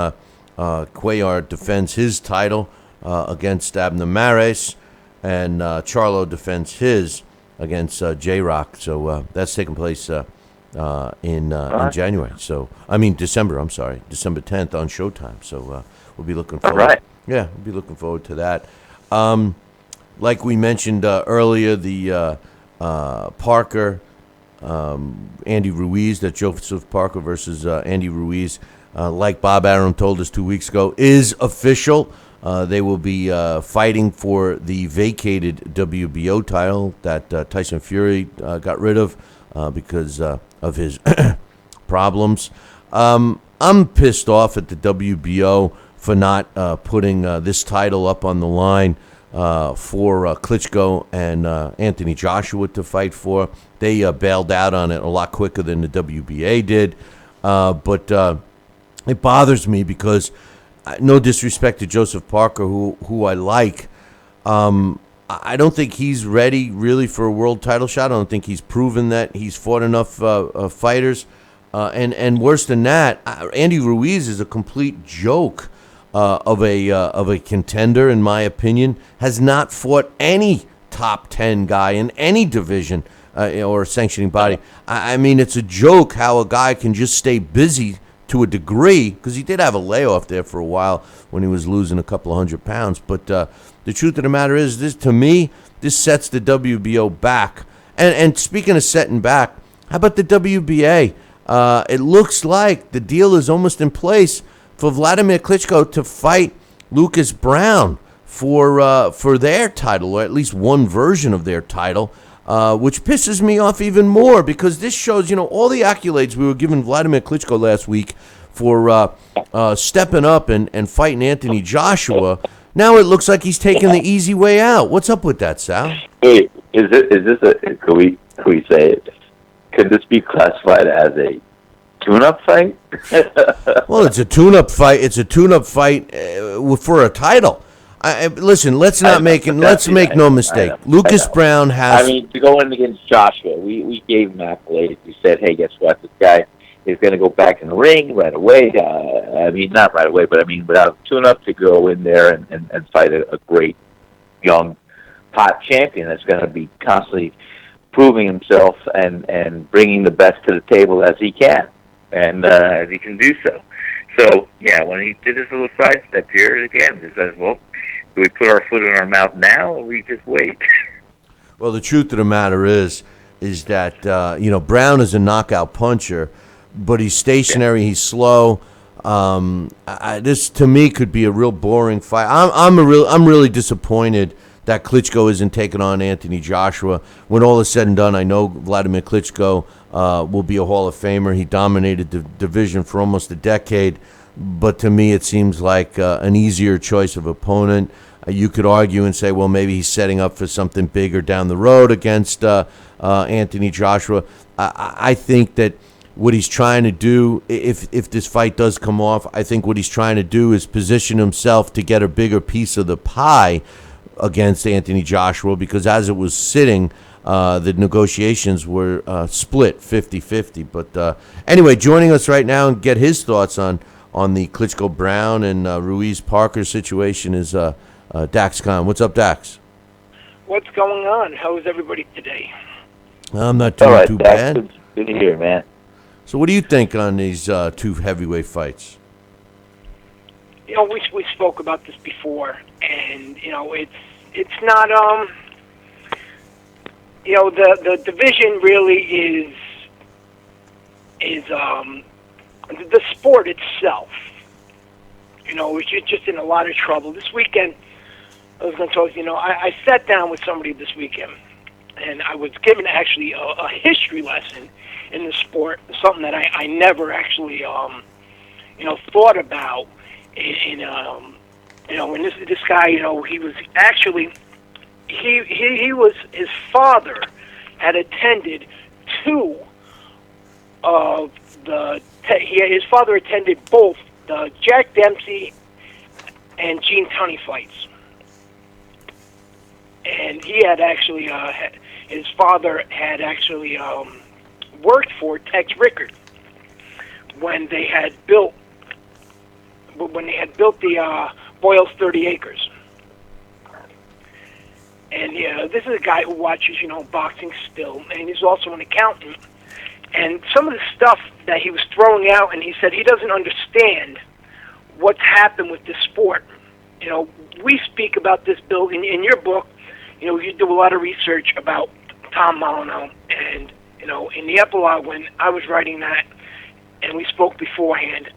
Cuellar defends his title against Abner Mares, and Charlo defends his against J-Rock. So that's taking place in January. December. I'm sorry, December 10th on Showtime. So we'll be looking forward. All right. Yeah, we'll be looking forward to that. Like we mentioned earlier, the Parker, Andy Ruiz, that Joseph Parker versus Andy Ruiz, like Bob Arum told us 2 weeks ago, is official. They will be fighting for the vacated WBO title that Tyson Fury got rid of because of his problems. I'm pissed off at the WBO for not putting this title up on the line for Klitschko and Anthony Joshua to fight for. They bailed out on it a lot quicker than the WBA did. But it bothers me because, no disrespect to Joseph Parker, who I like, I don't think he's ready really for a world title shot. I don't think he's proven that he's fought enough fighters. And worse than that, Andy Ruiz is a complete joke of a contender, in my opinion. Has not fought any top 10 guy in any division or sanctioning body. I mean, it's a joke how a guy can just stay busy to a degree, because he did have a layoff there for a while when he was losing a couple of 100 pounds. But the truth of the matter is, this, to me, this sets the WBO back. And speaking of setting back, how about the WBA? It looks like the deal is almost in place for Vladimir Klitschko to fight Lucas Brown for their title, or at least one version of their title, which pisses me off even more because this shows, all the accolades we were giving Vladimir Klitschko last week for stepping up and fighting Anthony Joshua. Now it looks like he's taking the easy way out. What's up with that, Sal? Wait, could we say it? Could this be classified as a tune-up fight? Well, it's a tune-up fight. It's a tune-up fight for a title. Listen, let's make no mistake. Lucas Brown has. I mean, to go in against Joshua, we gave him accolades. We said, hey, guess what? This guy is going to go back in the ring right away. Not right away, but without tune-up, to go in there and fight a great young hot champion that's going to be constantly proving himself and bringing the best to the table as he can, and as he can do so. So, yeah, when he did this little sidestep here, again, he says, well, do we put our foot in our mouth now, or we just wait? Well, the truth of the matter is that, Brown is a knockout puncher, but he's stationary, he's slow. This, to me, could be a real boring fight. I'm really disappointed that Klitschko isn't taking on Anthony Joshua. When all is said and done, I know Vladimir Klitschko will be a Hall of Famer. He dominated the division for almost a decade, but to me it seems like an easier choice of opponent. You could argue and say, well, maybe he's setting up for something bigger down the road against Anthony Joshua. I think that what he's trying to do, if this fight does come off, I think what he's trying to do is position himself to get a bigger piece of the pie against Anthony Joshua, because as it was sitting, the negotiations were split 50-50. But anyway, joining us right now and get his thoughts on the Klitschko-Brown and Ruiz-Parker situation is Dax Khan. What's up, Dax? What's going on? How is everybody today? I'm not doing too bad. Good to hear, man. So what do you think on these two heavyweight fights? We spoke about this before, and it's not the division really is the sport itself. It's just in a lot of trouble. This weekend, I was going to talk. I sat down with somebody this weekend, and I was given actually a history lesson in the sport, something that I never actually thought about. When this guy, he was actually his father had attended two of his father attended both the Jack Dempsey and Gene Tunney fights, and he had actually his father had actually worked for Tex Rickard when they had built the Boyle's 30 Acres. And this is a guy who watches, boxing still, and he's also an accountant. And some of the stuff that he was throwing out, and he said he doesn't understand what's happened with this sport. We speak about this, Bill, in your book. You do a lot of research about Tom Molyneux, and in the epilogue when I was writing that, and we spoke beforehand,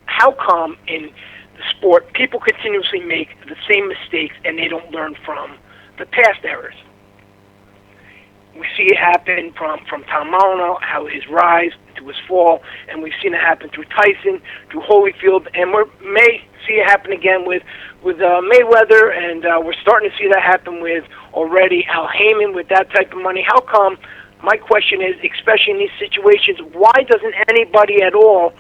how come in the sport people continuously make the same mistakes and they don't learn from the past errors? We see it happen from Tom Molyneux, how his rise to his fall, and we've seen it happen through Tyson, through Holyfield, and we may see it happen again with Mayweather, and we're starting to see that happen with already Al Heyman with that type of money. How come? My question is, especially in these situations, why doesn't anybody at all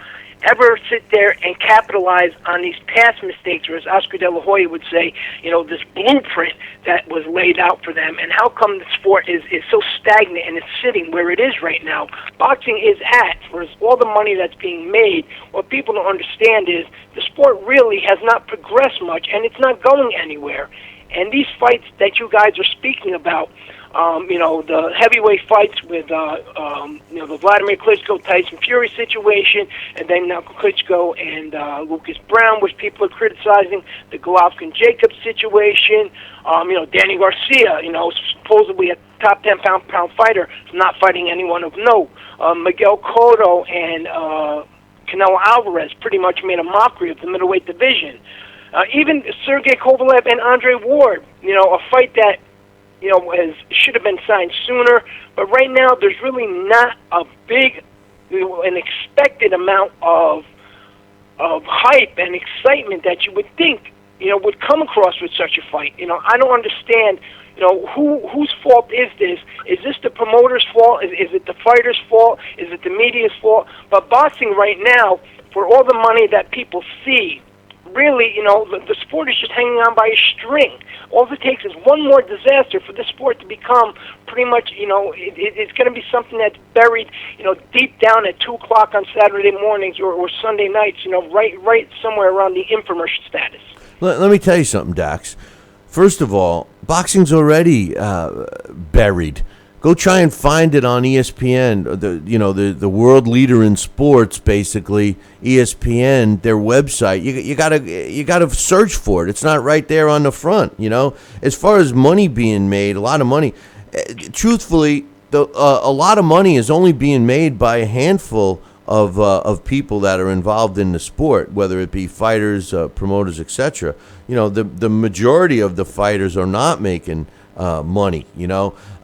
ever sit there and capitalize on these past mistakes, or as Oscar De La Hoya would say, this blueprint that was laid out for them? And how come the sport is so stagnant and it's sitting where it is right now? Boxing is at, for all the money that's being made, what people don't understand is the sport really has not progressed much, and it's not going anywhere. And these fights that you guys are speaking about, the heavyweight fights with, the Vladimir Klitschko Tyson Fury situation, and then now Klitschko and Lucas Brown, which people are criticizing, the Golovkin-Jacobs situation, Danny Garcia, supposedly a top 10 pound fighter, not fighting anyone of note, Miguel Cotto and Canelo Alvarez pretty much made a mockery of the middleweight division. Even Sergey Kovalev and Andre Ward, a fight that should have been signed sooner. But right now, there's really not a big, an expected amount of hype and excitement that you would think, would come across with such a fight. I don't understand. Whose fault is this? Is this the promoter's fault? Is it the fighter's fault? Is it the media's fault? But boxing right now, for all the money that people see, really, the sport is just hanging on by a string. All it takes is one more disaster for the sport to become pretty much, it's going to be something that's buried, deep down at 2 o'clock on Saturday mornings or Sunday nights, right somewhere around the infomercial status. Let me tell you something, Dax. First of all, boxing's already buried. Go try and find it on ESPN, the world leader in sports, basically, ESPN, their website. You gotta search for it. It's not right there on the front. As far as money being made, a lot of money. Truthfully, a lot of money is only being made by a handful of people that are involved in the sport, whether it be fighters, promoters, etc. The majority of the fighters are not making money.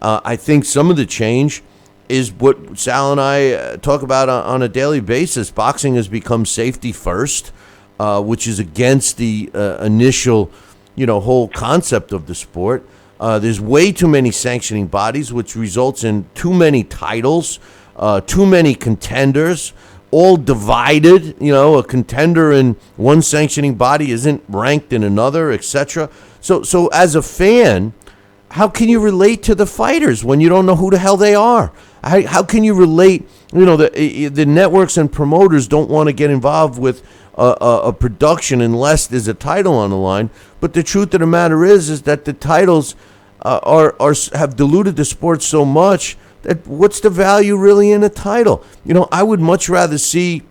I think some of the change is what Sal and I talk about on a daily basis. Boxing has become safety first, which is against the initial, whole concept of the sport. There's way too many sanctioning bodies, which results in too many titles, too many contenders, all divided. A contender in one sanctioning body isn't ranked in another, etc. So as a fan, how can you relate to the fighters when you don't know who the hell they are? How can you relate? The networks and promoters don't want to get involved with a production unless there's a title on the line. But the truth of the matter is that the titles have diluted the sport so much that what's the value really in a title? I would much rather see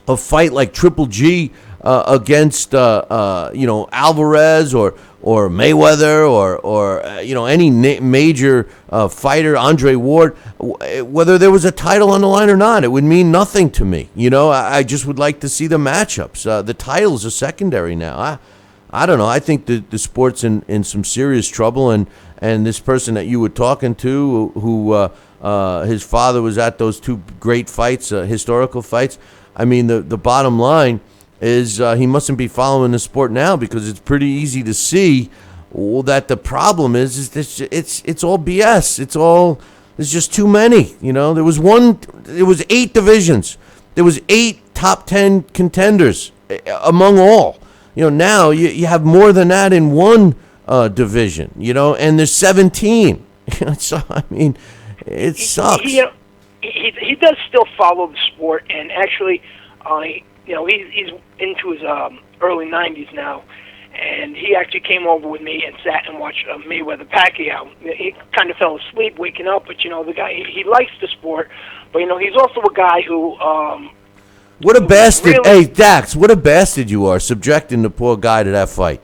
a fight like Triple G against Alvarez or Mayweather or any major fighter, Andre Ward, whether there was a title on the line or not. It would mean nothing to me. I just would like to see the matchups. The titles are secondary now. I don't know. I think the sport's in some serious trouble, and this person that you were talking to, who his father was at those two great fights, historical fights. I mean, the bottom line is he mustn't be following the sport now, because it's pretty easy to see that the problem is this, it's all BS. There's just too many. There was 8 divisions. There was 8 top 10 contenders among all. Now you have more than that in one division. And there's 17. So I mean, it sucks. He does still follow the sport, and actually, he's into his early 90s now, and he actually came over with me and sat and watched Mayweather Pacquiao. He kind of fell asleep waking up, but the guy, he likes the sport, but he's also a guy who what a bastard. Really, hey, Dax, what a bastard you are, subjecting the poor guy to that fight.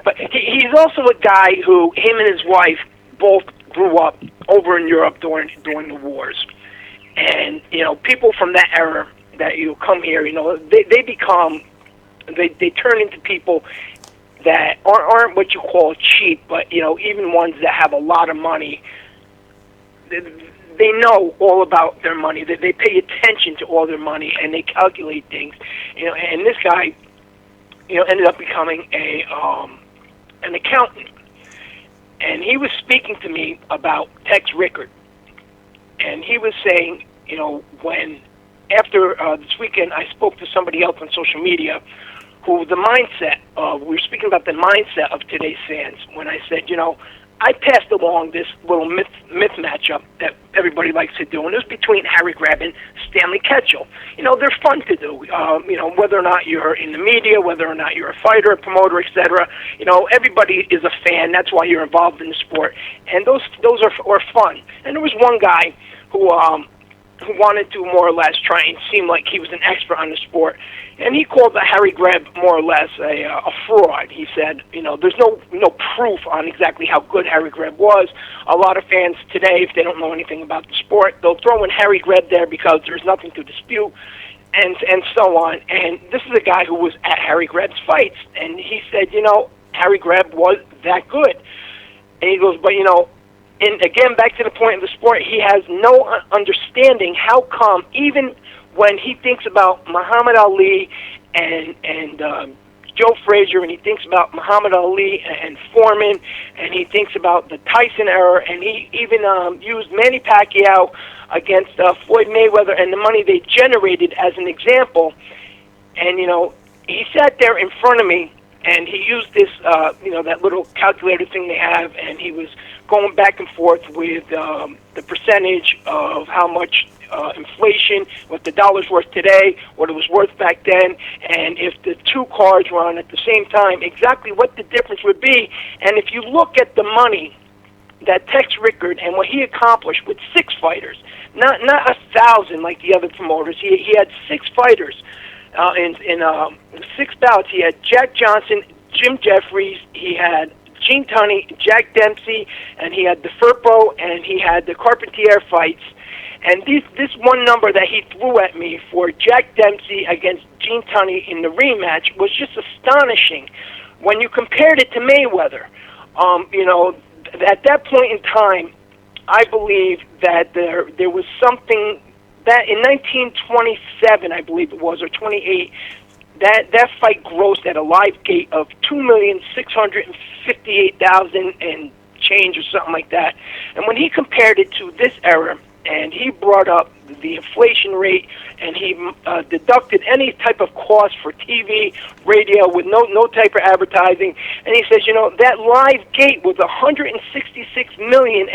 But he's also a guy who, him and his wife both grew up over in Europe during the wars. And, people from that era that come here, they turn into people that aren't what you call cheap, but, even ones that have a lot of money. They know all about their money. They pay attention to all their money, and they calculate things. And this guy, ended up becoming an accountant. And he was speaking to me about Tex Rickard. And he was saying, when after this weekend I spoke to somebody else on social media who we were speaking about the mindset of today's fans, when I said, I passed along this little myth matchup that everybody likes to do, and it was between Harry Greb and Stanley Ketchel. They're fun to do. Whether or not you're in the media, whether or not you're a fighter, a promoter, etc. Everybody is a fan. That's why you're involved in the sport, and those are fun. And there was one guy who who wanted to more or less try and seem like he was an expert on the sport. And he called the Harry Greb more or less a fraud. He said, there's no proof on exactly how good Harry Greb was. A lot of fans today, if they don't know anything about the sport, they'll throw in Harry Greb there because there's nothing to dispute, and so on. And this is a guy who was at Harry Greb's fights, and he said, Harry Greb was that good. And he goes, but and again, back to the point of the sport, he has no understanding how come even when he thinks about Muhammad Ali and Joe Frazier, and he thinks about Muhammad Ali and Foreman, and he thinks about the Tyson era, and he even used Manny Pacquiao against Floyd Mayweather and the money they generated as an example. And, he sat there in front of me, and he used this, that little calculator thing they have, and he was going back and forth with the percentage of how much inflation, what the dollar's worth today, what it was worth back then, and if the two cards were on at the same time, exactly what the difference would be. And if you look at the money that Tex Rickard and what he accomplished with 6 fighters, not 1,000 like the other promoters, he had 6 fighters. In 6 bouts, he had Jack Johnson, Jim Jeffries, he had Gene Tunney, Jack Dempsey, and he had the Furpo, and he had the Carpentier fights. And this one number that he threw at me for Jack Dempsey against Gene Tunney in the rematch was just astonishing. When you compared it to Mayweather, at that point in time, I believe that there was something that in 1927, I believe it was, or 28, that fight grossed at a live gate of $2,658,000 and change or something like that. And when he compared it to this era, and he brought up the inflation rate, and he deducted any type of cost for TV, radio, with no type of advertising, and he says, that live gate was $166.5 million.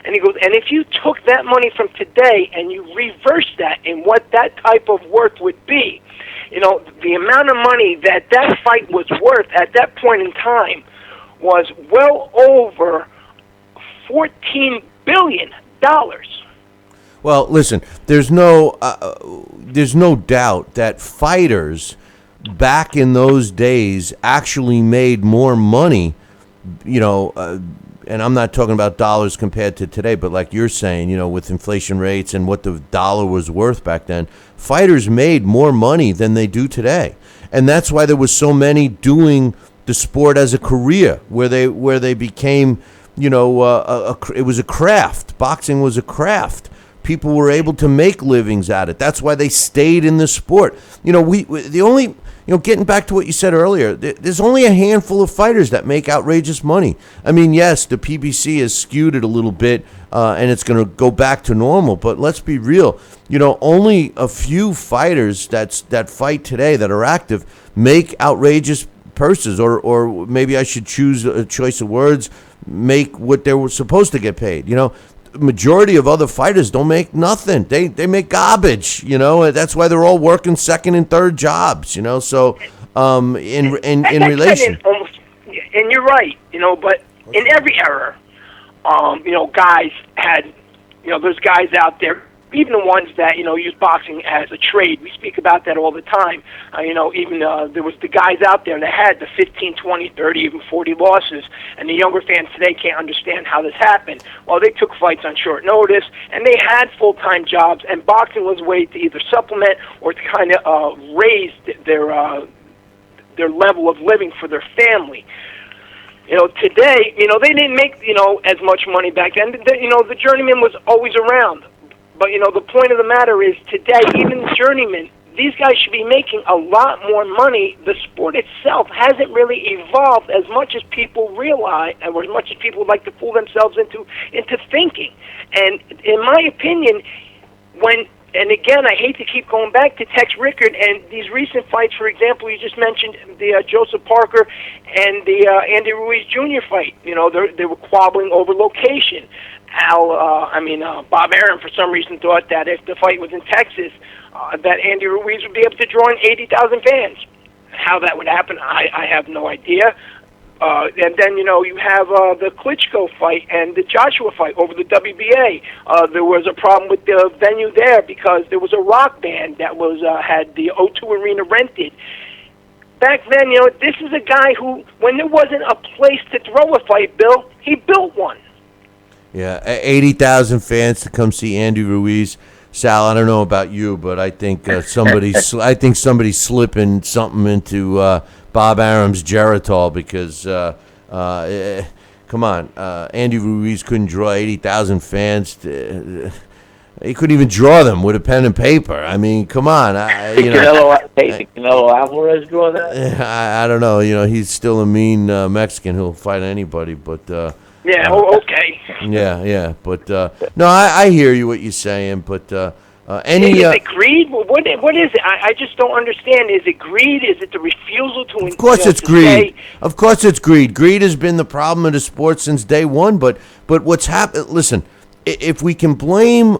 And he goes, and if you took that money from today and you reversed that in what that type of worth would be, the amount of money that fight was worth at that point in time was well over $14 billion. Well, listen, there's no doubt that fighters back in those days actually made more money, and I'm not talking about dollars compared to today, but like you're saying, with inflation rates and what the dollar was worth back then, fighters made more money than they do today. And that's why there was so many doing the sport as a career, where they became, it was a craft. Boxing was a craft. People were able to make livings at it. That's why they stayed in the sport. Getting back to what you said earlier, there's only a handful of fighters that make outrageous money. I mean, yes, the PBC has skewed it a little bit, and it's going to go back to normal. But let's be real. Only a few fighters that fight today that are active make outrageous purses, or maybe I should choose a choice of words, make what they were supposed to get paid. Majority of other fighters don't make nothing. They make garbage. That's why they're all working second and third jobs. So in relation, and you're right. But in every era, guys had, there's guys out there, even the ones that use boxing as a trade. We speak about that all the time. Even there was the guys out there that had the 15, 20, 30, even 40 losses, and the younger fans today can't understand how this happened. Well, they took fights on short notice, and they had full-time jobs, and boxing was a way to either supplement or to kind of raise their level of living for their family. Today, they didn't make as much money back then. The journeyman was always around. But, the point of the matter is today, even journeymen, these guys should be making a lot more money. The sport itself hasn't really evolved as much as people realize, or as much as people would like to fool themselves into thinking. And in my opinion, and again, I hate to keep going back to Tex Rickard and these recent fights, for example, you just mentioned the Joseph Parker and the Andy Ruiz Jr. fight. They were squabbling over location. Bob Arum, for some reason, thought that if the fight was in Texas, that Andy Ruiz would be able to draw in 80,000 fans. How that would happen, I have no idea. And then, you have the Klitschko fight and the Joshua fight over the WBA. There was a problem with the venue there because there was a rock band that had the O2 Arena rented. Back then, this is a guy who, when there wasn't a place to throw a fight, Bill, he built one. Yeah, 80,000 fans to come see Andy Ruiz. Sal, I don't know about you, but I think somebody's slipping something into Bob Arum's Geritol because come on, Andy Ruiz couldn't draw 80,000 fans. He couldn't even draw them with a pen and paper. I mean, come on. Did Canelo Alvarez draw that? I don't know. He's still a mean Mexican who'll fight anybody, but. Okay. Yeah, but no, I hear you what you're saying, but is it greed? What is it? I just don't understand. Is it greed? Is it the refusal to? Of course, it's greed. Of course, it's greed. Greed has been the problem of the sport since day one. But what's happened? Listen, if we can blame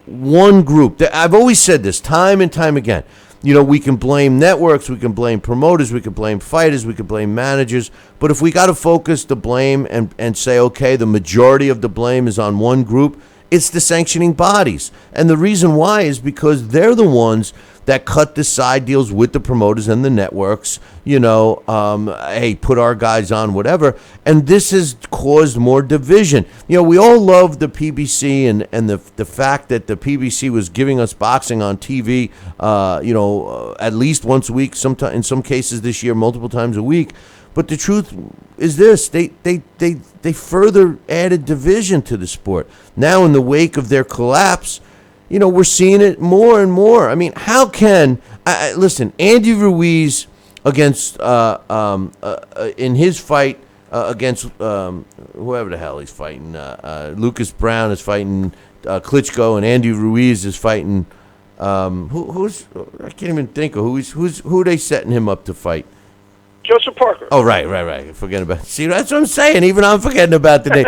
one group, I've always said this time and time again. We can blame networks, we can blame promoters, we can blame fighters, we can blame managers. But if we got to focus the blame and say, okay, the majority of the blame is on one group, it's the sanctioning bodies. And the reason why is because they're the ones that cut the side deals with the promoters and the networks, hey, put our guys on, whatever. And this has caused more division. We all love the PBC and the fact that the PBC was giving us boxing on TV, at least once a week, in some cases this year, multiple times a week. But the truth is this, they further added division to the sport. Now in the wake of their collapse, we're seeing it more and more. I mean, how can listen? Andy Ruiz against in his fight against whoever the hell he's fighting, Lucas Brown is fighting Klitschko, and Andy Ruiz is fighting who's I can't even think of who they setting him up to fight. Joseph Parker. Oh, right. Forget about it. See, that's what I'm saying. Even I'm forgetting about the name.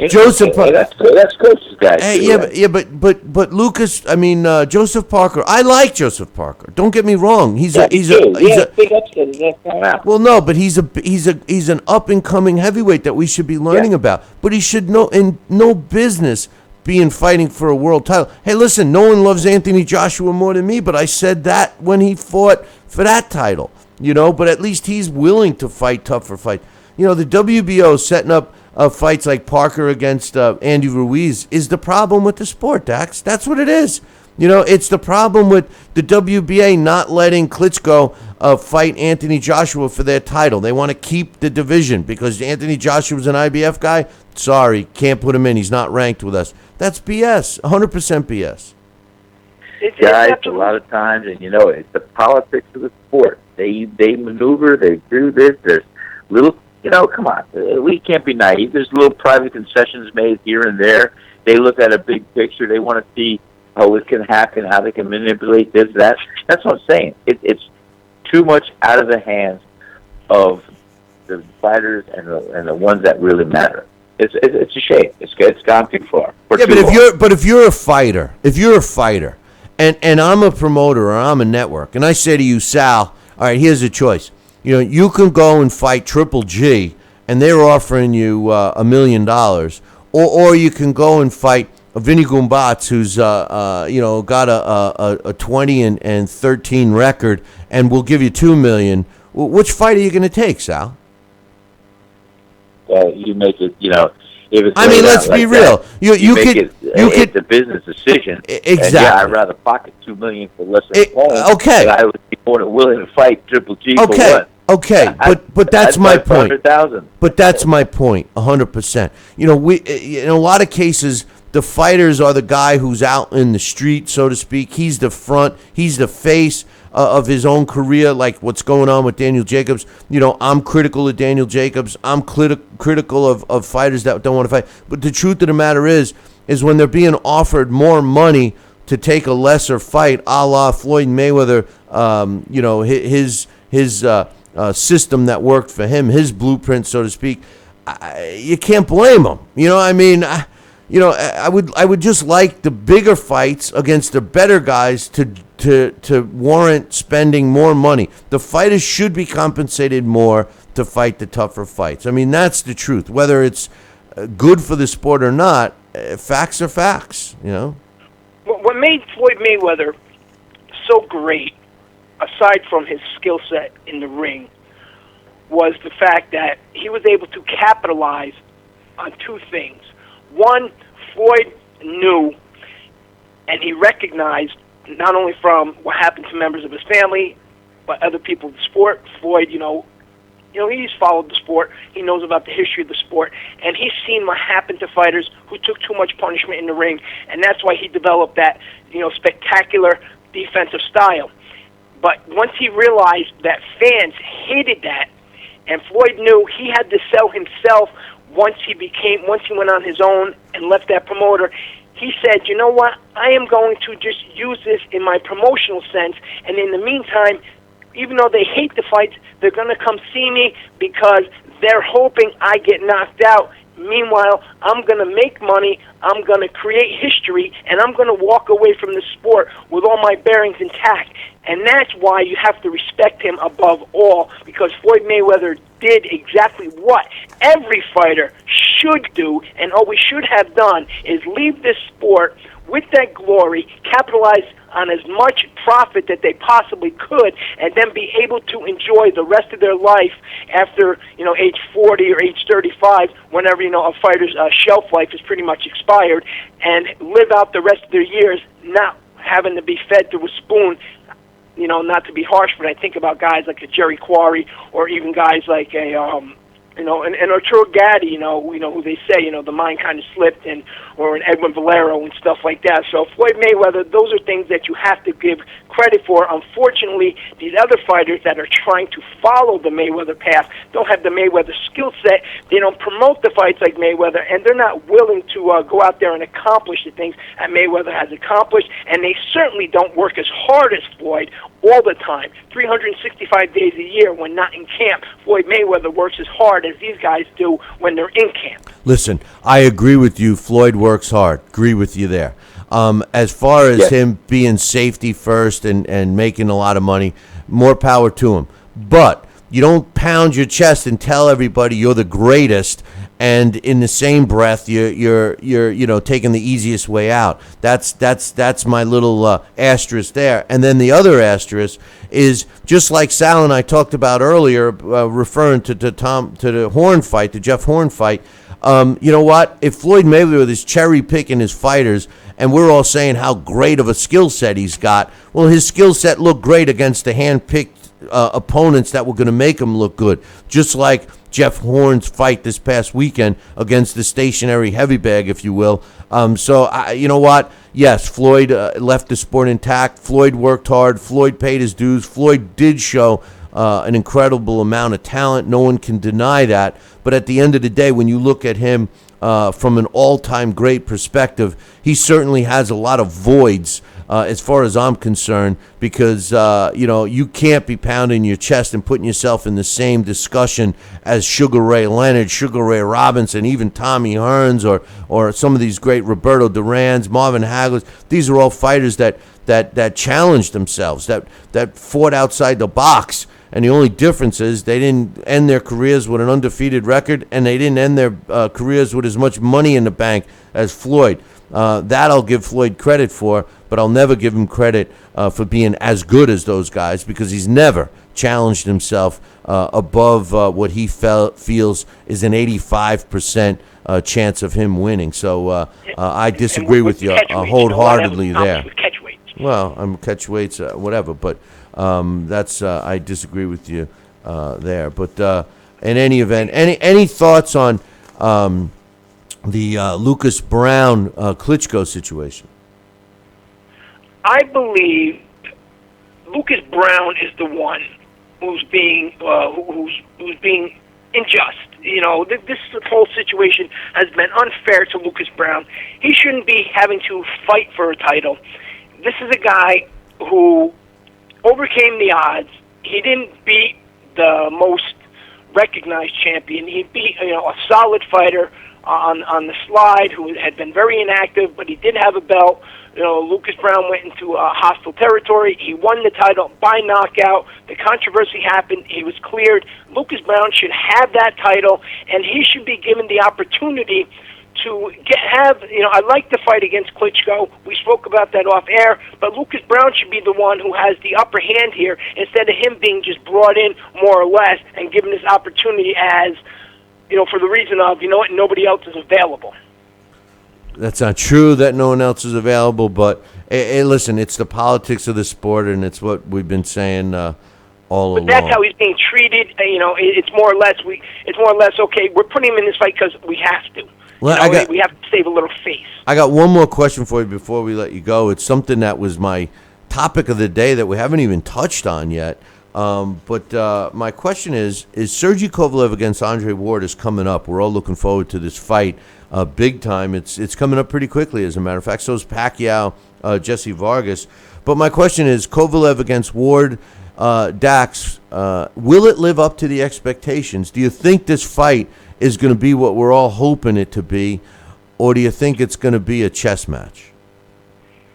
Joseph Parker. That's Coach's guy. Hey, but Lucas. I mean, Joseph Parker. I like Joseph Parker. Don't get me wrong. He's a big upset. Well, no, but he's an up and coming heavyweight that we should be learning about. But he should no business being fighting for a world title. Hey, listen, no one loves Anthony Joshua more than me, but I said that when he fought for that title. But at least he's willing to fight tougher fights. The WBO setting up fights like Parker against Andy Ruiz is the problem with the sport, Dax. That's what it is. It's the problem with the WBA not letting Klitschko fight Anthony Joshua for their title. They want to keep the division because Anthony Joshua's an IBF guy. Sorry, can't put him in. He's not ranked with us. That's BS, 100% BS. Guys, a lot of times, and it's the politics of the sport. They maneuver, they do this. There's little, come on. We can't be naive. There's little private concessions made here and there. They look at a big picture. They want to see how it can happen, how they can manipulate this, that. That's what I'm saying. It's too much out of the hands of the fighters and the ones that really matter. It's a shame. It's gone too far. If you're a fighter, and I'm a promoter or I'm a network, and I say to you, Sal, all right, here's a choice. You can go and fight Triple G, and they're offering you $1 million, or you can go and fight Vinny Gumbats, who's got a 20 and 13 record, and we'll give you $2 million. Which fight are you going to take, Sal? You make it, if it's let's be real. It's a business decision. Exactly. And I'd rather pocket $2 million for less than okay. I would be more than willing to fight Triple G for what? Okay, but that's my point. 100,000. But that's my point, 100%. We in a lot of cases, the fighters are the guy who's out in the street, so to speak. He's the front. He's the face of his own career, like what's going on with Daniel Jacobs. I'm critical of Daniel Jacobs. I'm critical of fighters that don't want to fight. But the truth of the matter is when they're being offered more money to take a lesser fight, a la Floyd Mayweather, his system that worked for him, his blueprint, so to speak, you can't blame him. I would just like the bigger fights against the better guys to to warrant spending more money. The fighters should be compensated more to fight the tougher fights. I mean, that's the truth. Whether it's good for the sport or not, facts are facts, you know? What made Floyd Mayweather so great, aside from his skill set in the ring, was the fact that he was able to capitalize on two things. One, Floyd knew and he recognized, not only from what happened to members of his family, but other people in the sport. Floyd, he's followed the sport. He knows about the history of the sport, and he's seen what happened to fighters who took too much punishment in the ring, and that's why he developed that, spectacular defensive style. But once he realized that fans hated that, and Floyd knew he had to sell himself once he went on his own and left that promoter, he said, you know what, I am going to just use this in my promotional sense, and in the meantime, even though they hate the fights, they're going to come see me because they're hoping I get knocked out. Meanwhile, I'm going to make money, I'm going to create history, and I'm going to walk away from the sport with all my bearings intact. And that's why you have to respect him above all, because Floyd Mayweather did exactly what every fighter should do and always should have done, is leave this sport with that glory, capitalize on as much profit that they possibly could, and then be able to enjoy the rest of their life after, age 40 or age 35, whenever, a fighter's shelf life is pretty much expired, and live out the rest of their years not having to be fed through a spoon. Not to be harsh, but I think about guys like a Jerry Quarry, or even guys like an Arturo Gatti, who they say, the mind kind of slipped, or an Edwin Valero and stuff like that. So Floyd Mayweather, those are things that you have to give credit for. Unfortunately, these other fighters that are trying to follow the Mayweather path don't have the Mayweather skill set. They don't promote the fights like Mayweather, and they're not willing to go out there and accomplish the things that Mayweather has accomplished, and they certainly don't work as hard as Floyd all the time, 365 days a year when not in camp. Floyd Mayweather works as hard as these guys do when they're in camp. Listen, I agree with you. Floyd works hard. Agree with you there. As far as him being safety first and making a lot of money, more power to him. But you don't pound your chest and tell everybody you're the greatest, and in the same breath you're taking the easiest way out. That's my little asterisk there. And then the other asterisk is, just like Sal and I talked about earlier, referring to the Horn fight, the Jeff Horn fight. You know what? If Floyd Mayweather is cherry picking his fighters, and we're all saying how great of a skill set he's got, well, his skill set looked great against the hand-picked opponents that were going to make him look good. Just like Jeff Horn's fight this past weekend against the stationary heavy bag, if you will. You know what? Yes, Floyd left the sport intact. Floyd worked hard. Floyd paid his dues. Floyd did show an incredible amount of talent. No one can deny that. But at the end of the day, when you look at him from an all-time great perspective, he certainly has a lot of voids as far as I'm concerned, because you can't be pounding your chest and putting yourself in the same discussion as Sugar Ray Leonard, Sugar Ray Robinson, even Tommy Hearns, or some of these great Roberto Durans, Marvin Hagler. These are all fighters that challenged themselves, that fought outside the box. And the only difference is they didn't end their careers with an undefeated record, and they didn't end their careers with as much money in the bank as Floyd. That I'll give Floyd credit for, but I'll never give him credit for being as good as those guys, because he's never challenged himself above what he feels is an 85% chance of him winning. So I disagree with you wholeheartedly there. Well, I'm catch weights, whatever, but I disagree with you there. But in any event, any thoughts on the Lucas Brown Klitschko situation? I believe Lucas Brown is the one who's being unjust. This whole situation has been unfair to Lucas Brown. He shouldn't be having to fight for a title. This is a guy who overcame the odds. He didn't beat the most recognized champion. He beat a solid fighter on the slide, who had been very inactive, but he did have a belt. Lucas Brown went into hostile territory. He won the title by knockout. The controversy happened. He was cleared. Lucas Brown should have that title, and he should be given the opportunity to I like the fight against Klitschko. We spoke about that off air, but Lucas Brown should be the one who has the upper hand here instead of him being just brought in more or less and given this opportunity as, for the reason of, nobody else is available. That's not true that no one else is available, but hey, listen, it's the politics of the sport, and it's what we've been saying all along. But that's how he's being treated. It's more or less okay. We're putting him in this fight because we have to. Well, we have to save a little face. I got one more question for you before we let you go. It's something that was my topic of the day that we haven't even touched on yet. But my question is Sergey Kovalev against Andre Ward is coming up. We're all looking forward to this fight big time. It's coming up pretty quickly, as a matter of fact. So is Pacquiao, Jesse Vargas. But my question is, Kovalev against Ward, Dax, will it live up to the expectations? Do you think this fight is going to be what we're all hoping it to be, or do you think it's going to be a chess match?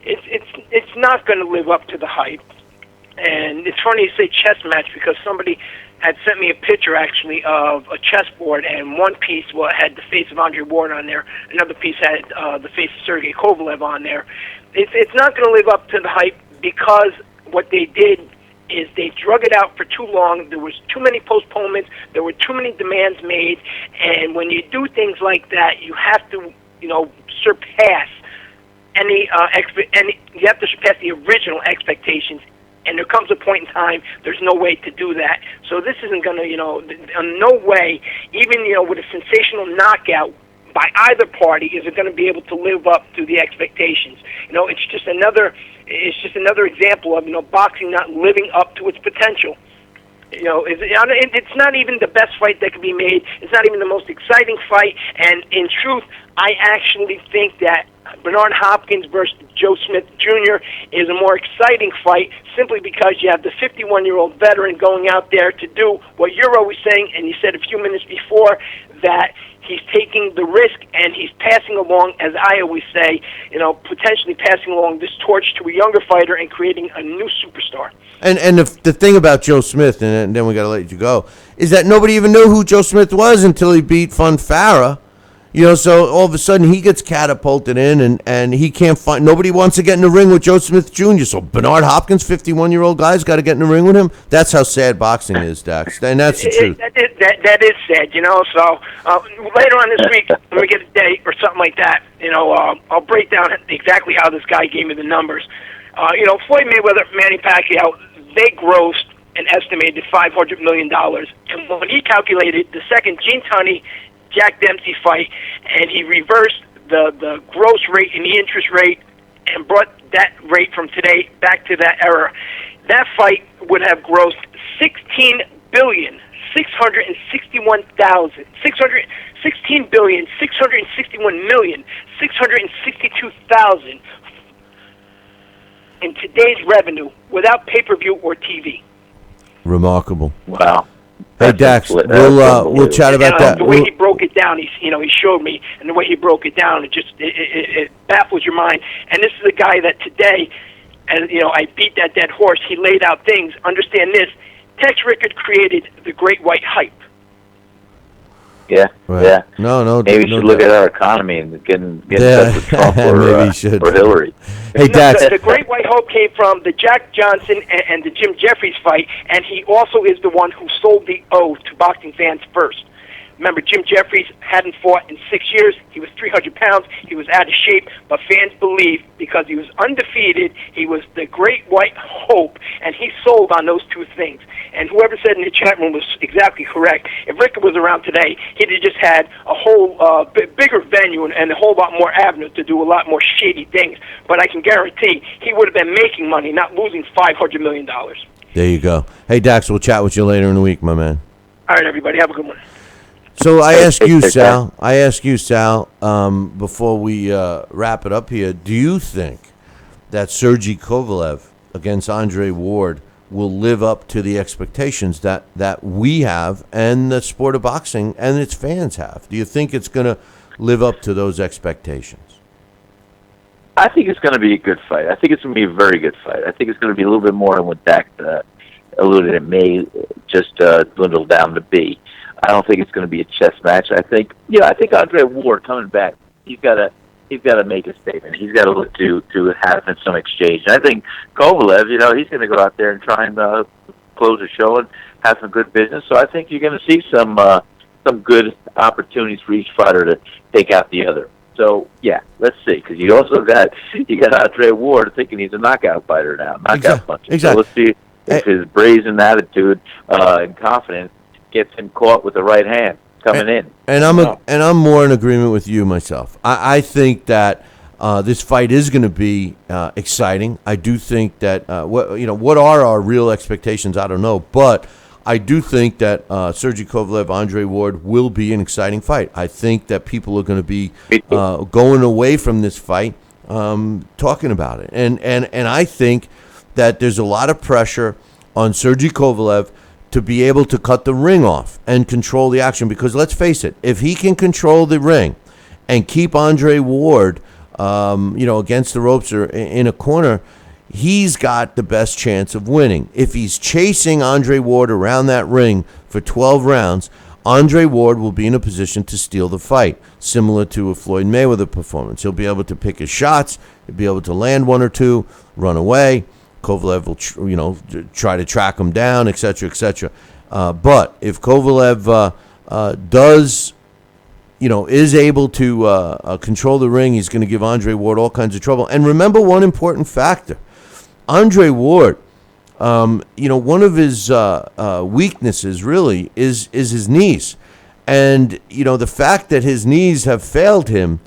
It's not going to live up to the hype. And it's funny you say chess match because somebody had sent me a picture, actually, of a chessboard, and one piece had the face of Andre Ward on there. Another piece had the face of Sergey Kovalev on there. It's not going to live up to the hype because what they did is they drug it out for too long. There was too many postponements. There were too many demands made. And when you do things like that, you have to, surpass you have to surpass the original expectations. And there comes a point in time, there's no way to do that. So this isn't going to, in no way, even, with a sensational knockout by either party, is it going to be able to live up to the expectations. It's just another example of, boxing not living up to its potential. It's not even the best fight that can be made. It's not even the most exciting fight. And in truth, I actually think that Bernard Hopkins versus Joe Smith Jr. is a more exciting fight simply because you have the 51-year-old veteran going out there to do what you're always saying, and you said a few minutes before, that he's taking the risk and he's passing along, as I always say, potentially passing along this torch to a younger fighter and creating a new superstar. And the thing about Joe Smith, and then we got to let you go, is that nobody even knew who Joe Smith was until he beat Farah. So all of a sudden he gets catapulted in, and he can't find. Nobody wants to get in the ring with Joe Smith Jr. So Bernard Hopkins, 51-year-old guy's got to get in the ring with him. That's how sad boxing is, Dax, and that's the truth. That is sad, So later on this week, when we get a date or something like that, I'll break down exactly how this guy gave me the numbers. Floyd Mayweather, Manny Pacquiao, they grossed an estimated $500 million, and when he calculated the second Gene Tunney Jack Dempsey fight, and he reversed the gross rate and the interest rate and brought that rate from today back to that era, that fight would have grossed $16,661,662,000 in today's revenue without pay-per-view or TV. Remarkable. Wow. Hey, Dax, we'll chat about that. The way he broke it down, he showed me, and the way he broke it down, it baffles your mind. And this is a guy that today, I beat that dead horse. He laid out things. Understand this: Tex Rickard created the Great White Hype. Yeah, right. Yeah. No. Maybe we should look at our economy and get in touch with Trump or Hillary. Hey, Dax. The Great White Hope came from the Jack Johnson and the Jim Jeffries fight, and he also is the one who sold the O to boxing fans first. Remember, Jim Jeffries hadn't fought in 6 years. He was 300 pounds. He was out of shape, but fans believed because he was undefeated, he was the Great White Hope, and he sold on those two things. And whoever said in the chat room was exactly correct. If Rico was around today, he'd have just had a whole bigger venue and a whole lot more avenue to do a lot more shady things. But I can guarantee he would have been making money, not losing $500 million. There you go. Hey, Dax, we'll chat with you later in the week, my man. All right, everybody. Have a good one. So I ask you, Sal, before we wrap it up here, do you think that Sergey Kovalev against Andre Ward will live up to the expectations that we have and the sport of boxing and its fans have? Do you think it's going to live up to those expectations? I think it's going to be a good fight. I think it's going to be a very good fight. I think it's going to be a little bit more than what Dak alluded. It may just dwindle down to be. I don't think it's going to be a chess match. I think Andre Ward coming back, he's got to make a statement. He's got to look to have some exchange. And I think Kovalev, he's going to go out there and try and close the show and have some good business. So I think you're going to see some good opportunities for each fighter to take out the other. So yeah, let's see, because you got Andre Ward thinking he's a knockout fighter now, knockout puncher. Exactly. So let's see if his brazen attitude and confidence gets him caught with the right hand coming in. And I'm more in agreement with you myself. I think that this fight is going to be exciting. I do think that what are our real expectations? I don't know, but I do think that Sergey Kovalev, Andre Ward will be an exciting fight. I think that people are going to be going away from this fight talking about it, and I think that there's a lot of pressure on Sergey Kovalev to be able to cut the ring off and control the action. Because let's face it, if he can control the ring and keep Andre Ward, against the ropes or in a corner, he's got the best chance of winning. If he's chasing Andre Ward around that ring for 12 rounds, Andre Ward will be in a position to steal the fight, similar to a Floyd Mayweather performance. He'll be able to pick his shots, he'll be able to land one or two, run away. Kovalev will, try to track him down, etc., etc. But if Kovalev is able to control the ring, he's going to give Andre Ward all kinds of trouble. And remember one important factor. Andre Ward, one of his weaknesses really is his knees. And, the fact that his knees have failed him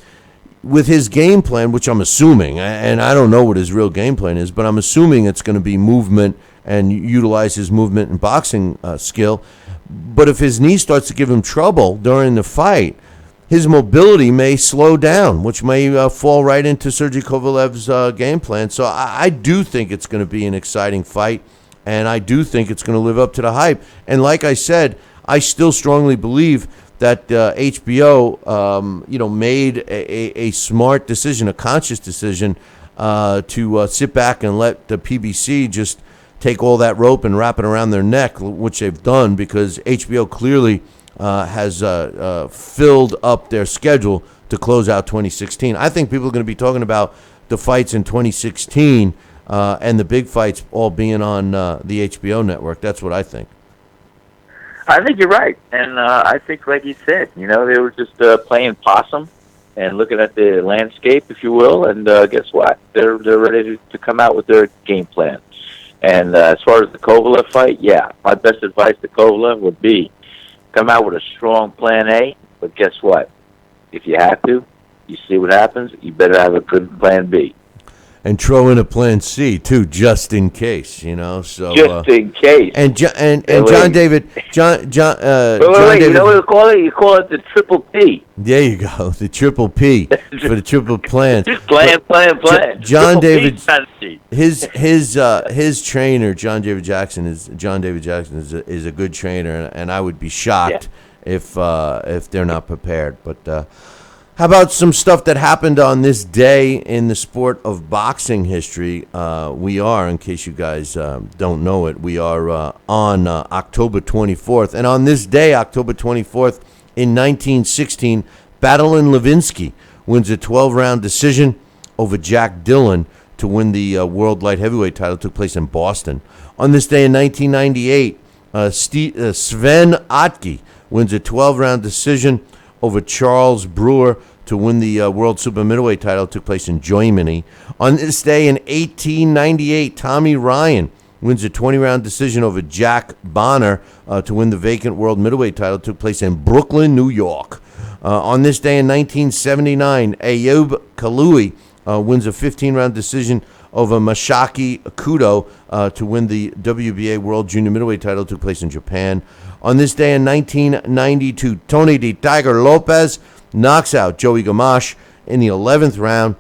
with his game plan, which I'm assuming, and I don't know what his real game plan is, but I'm assuming it's going to be movement and utilize his movement and boxing skill. But if his knee starts to give him trouble during the fight, his mobility may slow down, which may fall right into Sergey Kovalev's game plan. So I do think it's going to be an exciting fight, and I do think it's going to live up to the hype. And like I said, I still strongly believe that HBO, made a smart decision, a conscious decision to sit back and let the PBC just take all that rope and wrap it around their neck, which they've done, because HBO clearly has filled up their schedule to close out 2016. I think people are going to be talking about the fights in 2016 and the big fights all being on the HBO network. That's what I think. I think you're right, and I think, like you said, they were just playing possum and looking at the landscape, if you will, and guess what? They're ready to come out with their game plan. And as far as the Kovalev fight, yeah, my best advice to Kovalev would be come out with a strong plan A, but guess what? If you have to, you see what happens, you better have a good plan B. And throw in a plan C too, just in case, So just in case. And John David, John David. You know what you call it? You call it the triple P. There you go, the triple P for the triple plan. Just plan. John David, his trainer, John David Jackson is a good trainer, and I would be shocked if they're not prepared, but. How about some stuff that happened on this day in the sport of boxing history? We are, in case you guys don't know it, we are on October 24th. And on this day, October 24th, in 1916, Battlein Levinsky wins a 12-round decision over Jack Dillon to win the World Light Heavyweight title. It took place in Boston. On this day in 1998, Sven Otke wins a 12-round decision over Charles Brewer to win the World Super Middleweight title. It took place in Germany. On this day in 1898, Tommy Ryan wins a 20-round decision over Jack Bonner to win the vacant World Middleweight title. It took place in Brooklyn, New York. On this day in 1979, Ayub Kaloui wins a 15-round decision over Masaki Kudo to win the WBA World Junior Middleweight title. It took place in Japan. On this day in 1992, Tony the Tiger Lopez knocks out Joey Gamache in the 11th round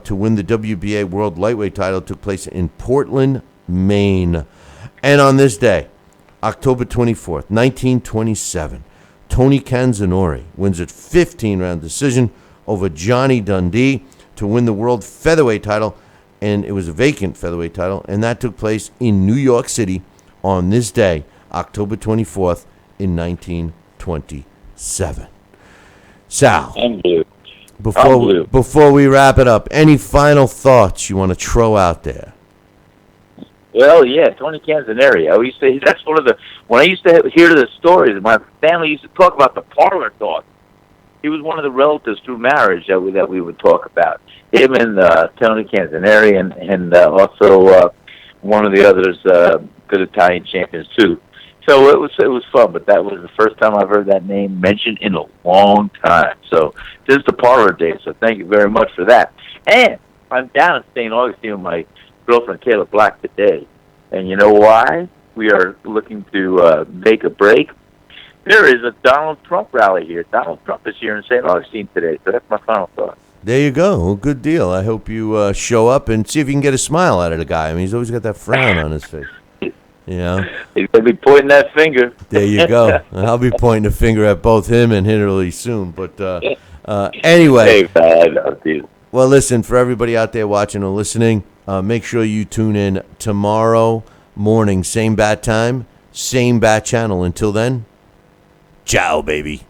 to win the WBA World Lightweight title. It took place in Portland, Maine. And on this day, October 24th, 1927, Tony Canzonori wins it 15-round decision over Johnny Dundee to win the world featherweight title, and it was a vacant featherweight title, and that took place in New York City on this day, October 24th in 1927. Sal, before we wrap it up, any final thoughts you want to throw out there? Well, yeah, Tony Canzoneri. I always say that's one of the, when I used to hear the stories, my family used to talk about the parlor talk. He was one of the relatives through marriage that we would talk about. Him and Tony Canzoneri, and also one of the others, good Italian champions too. So it was fun, but that was the first time I've heard that name mentioned in a long time. So this is the parlor day, so thank you very much for that. And I'm down in St. Augustine with my girlfriend Kayla Black today. And you know why? We are looking to make a break. There is a Donald Trump rally here. Donald Trump is here in St. Augustine today, so that's my final thought. There you go. Well, good deal. I hope you show up and see if you can get a smile out of the guy. I mean, he's always got that frown on his face. You know? He's going to be pointing that finger. There you go. I'll be pointing a finger at both him and Hillary soon. But anyway. Well, listen, for everybody out there watching or listening, make sure you tune in tomorrow morning, same bat time, same bat channel. Until then, ciao, baby.